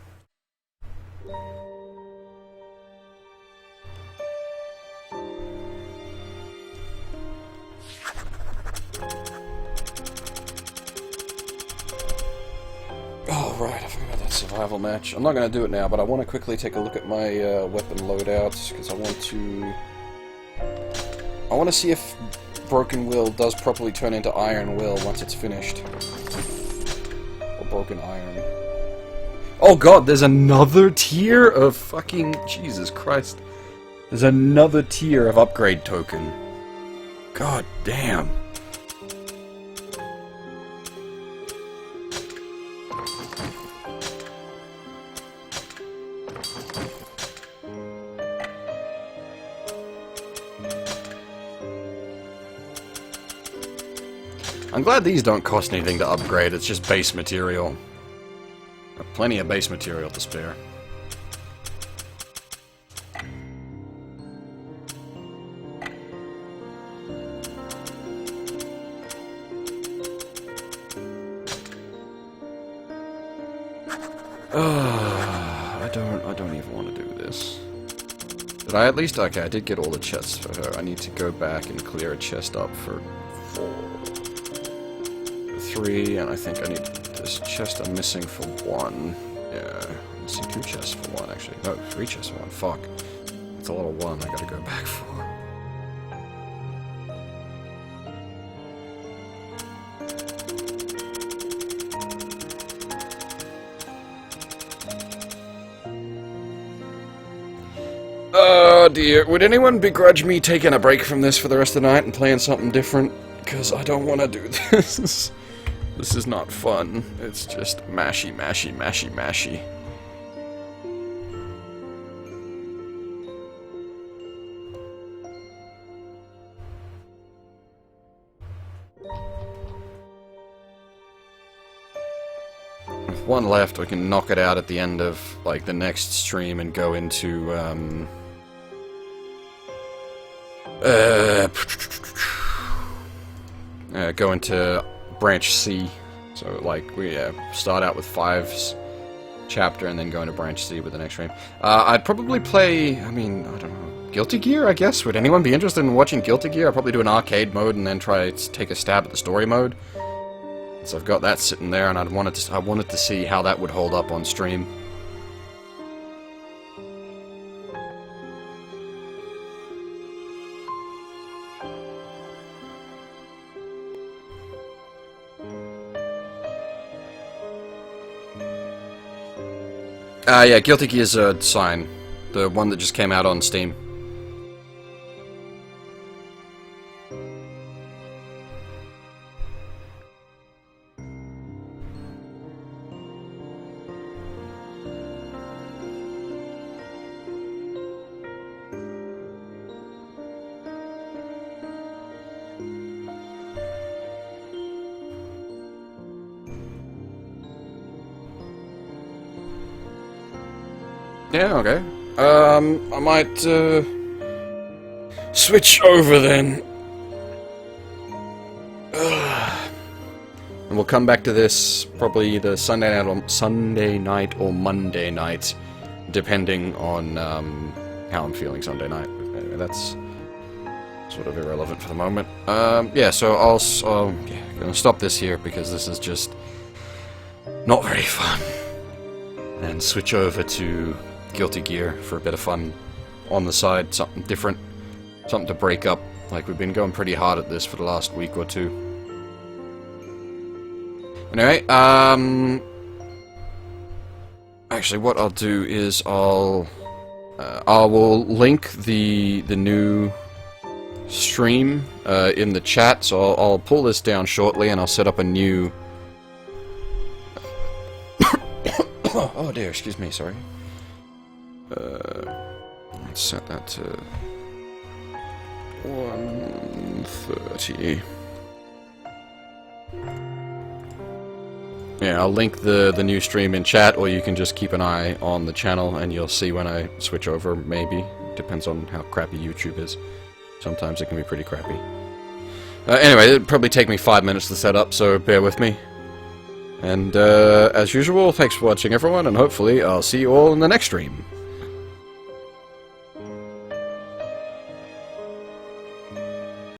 Oh, right, I forgot about that survival match. I'm not going to do it now, but I want to quickly take a look at my weapon loadouts, because I want to see if Broken Will does properly turn into Iron Will once it's finished. Or Broken Iron. Oh god, there's another tier of fucking... Jesus Christ. There's another tier of upgrade token. God damn. I'm glad these don't cost anything to upgrade, it's just base material. Plenty of base material to spare. I don't even want to do this. Did I at least? Okay, I did get all the chests for her. I need to go back and clear a chest up for 3, and I think I need this chest I'm missing for 1. Yeah, I'm missing 2 chests for 1, actually. No, 3 chests for 1. Fuck. It's a lot of 1 I gotta go back for. Oh dear, would anyone begrudge me taking a break from this for the rest of the night and playing something different? Because I don't want to do this. This is not fun. It's just mashy, mashy, mashy, mashy. With 1 left, we can knock it out at the end of, like, the next stream and go into, go into branch C. So, like, we start out with 5's chapter and then go into branch C with the next stream. I'd probably play, I mean, I don't know, Guilty Gear, I guess? Would anyone be interested in watching Guilty Gear? I'd probably do an arcade mode and then try to take a stab at the story mode. So I've got that sitting there, and I wanted to see how that would hold up on stream. Yeah, Guilty Gear's Sign. The one that just came out on Steam. Yeah, okay. I might, switch over then. And we'll come back to this probably either Sunday night or Monday night, depending on how I'm feeling Sunday night. Anyway, that's sort of irrelevant for the moment. Yeah, so gonna stop this here because this is just not very fun. And switch over to Guilty Gear for a bit of fun on the side, something different, something to break up. Like, we've been going pretty hard at this for the last week or two. Anyway, actually what I'll do is I will link the new stream in the chat, so I'll pull this down shortly and I'll set up a new oh dear, excuse me, sorry. Let's set that to 1:30. Yeah, I'll link the new stream in chat, or you can just keep an eye on the channel and you'll see when I switch over, maybe. Depends on how crappy YouTube is. Sometimes it can be pretty crappy. Anyway, it'll probably take me 5 minutes to set up, so bear with me. And as usual, thanks for watching everyone, and hopefully I'll see you all in the next stream.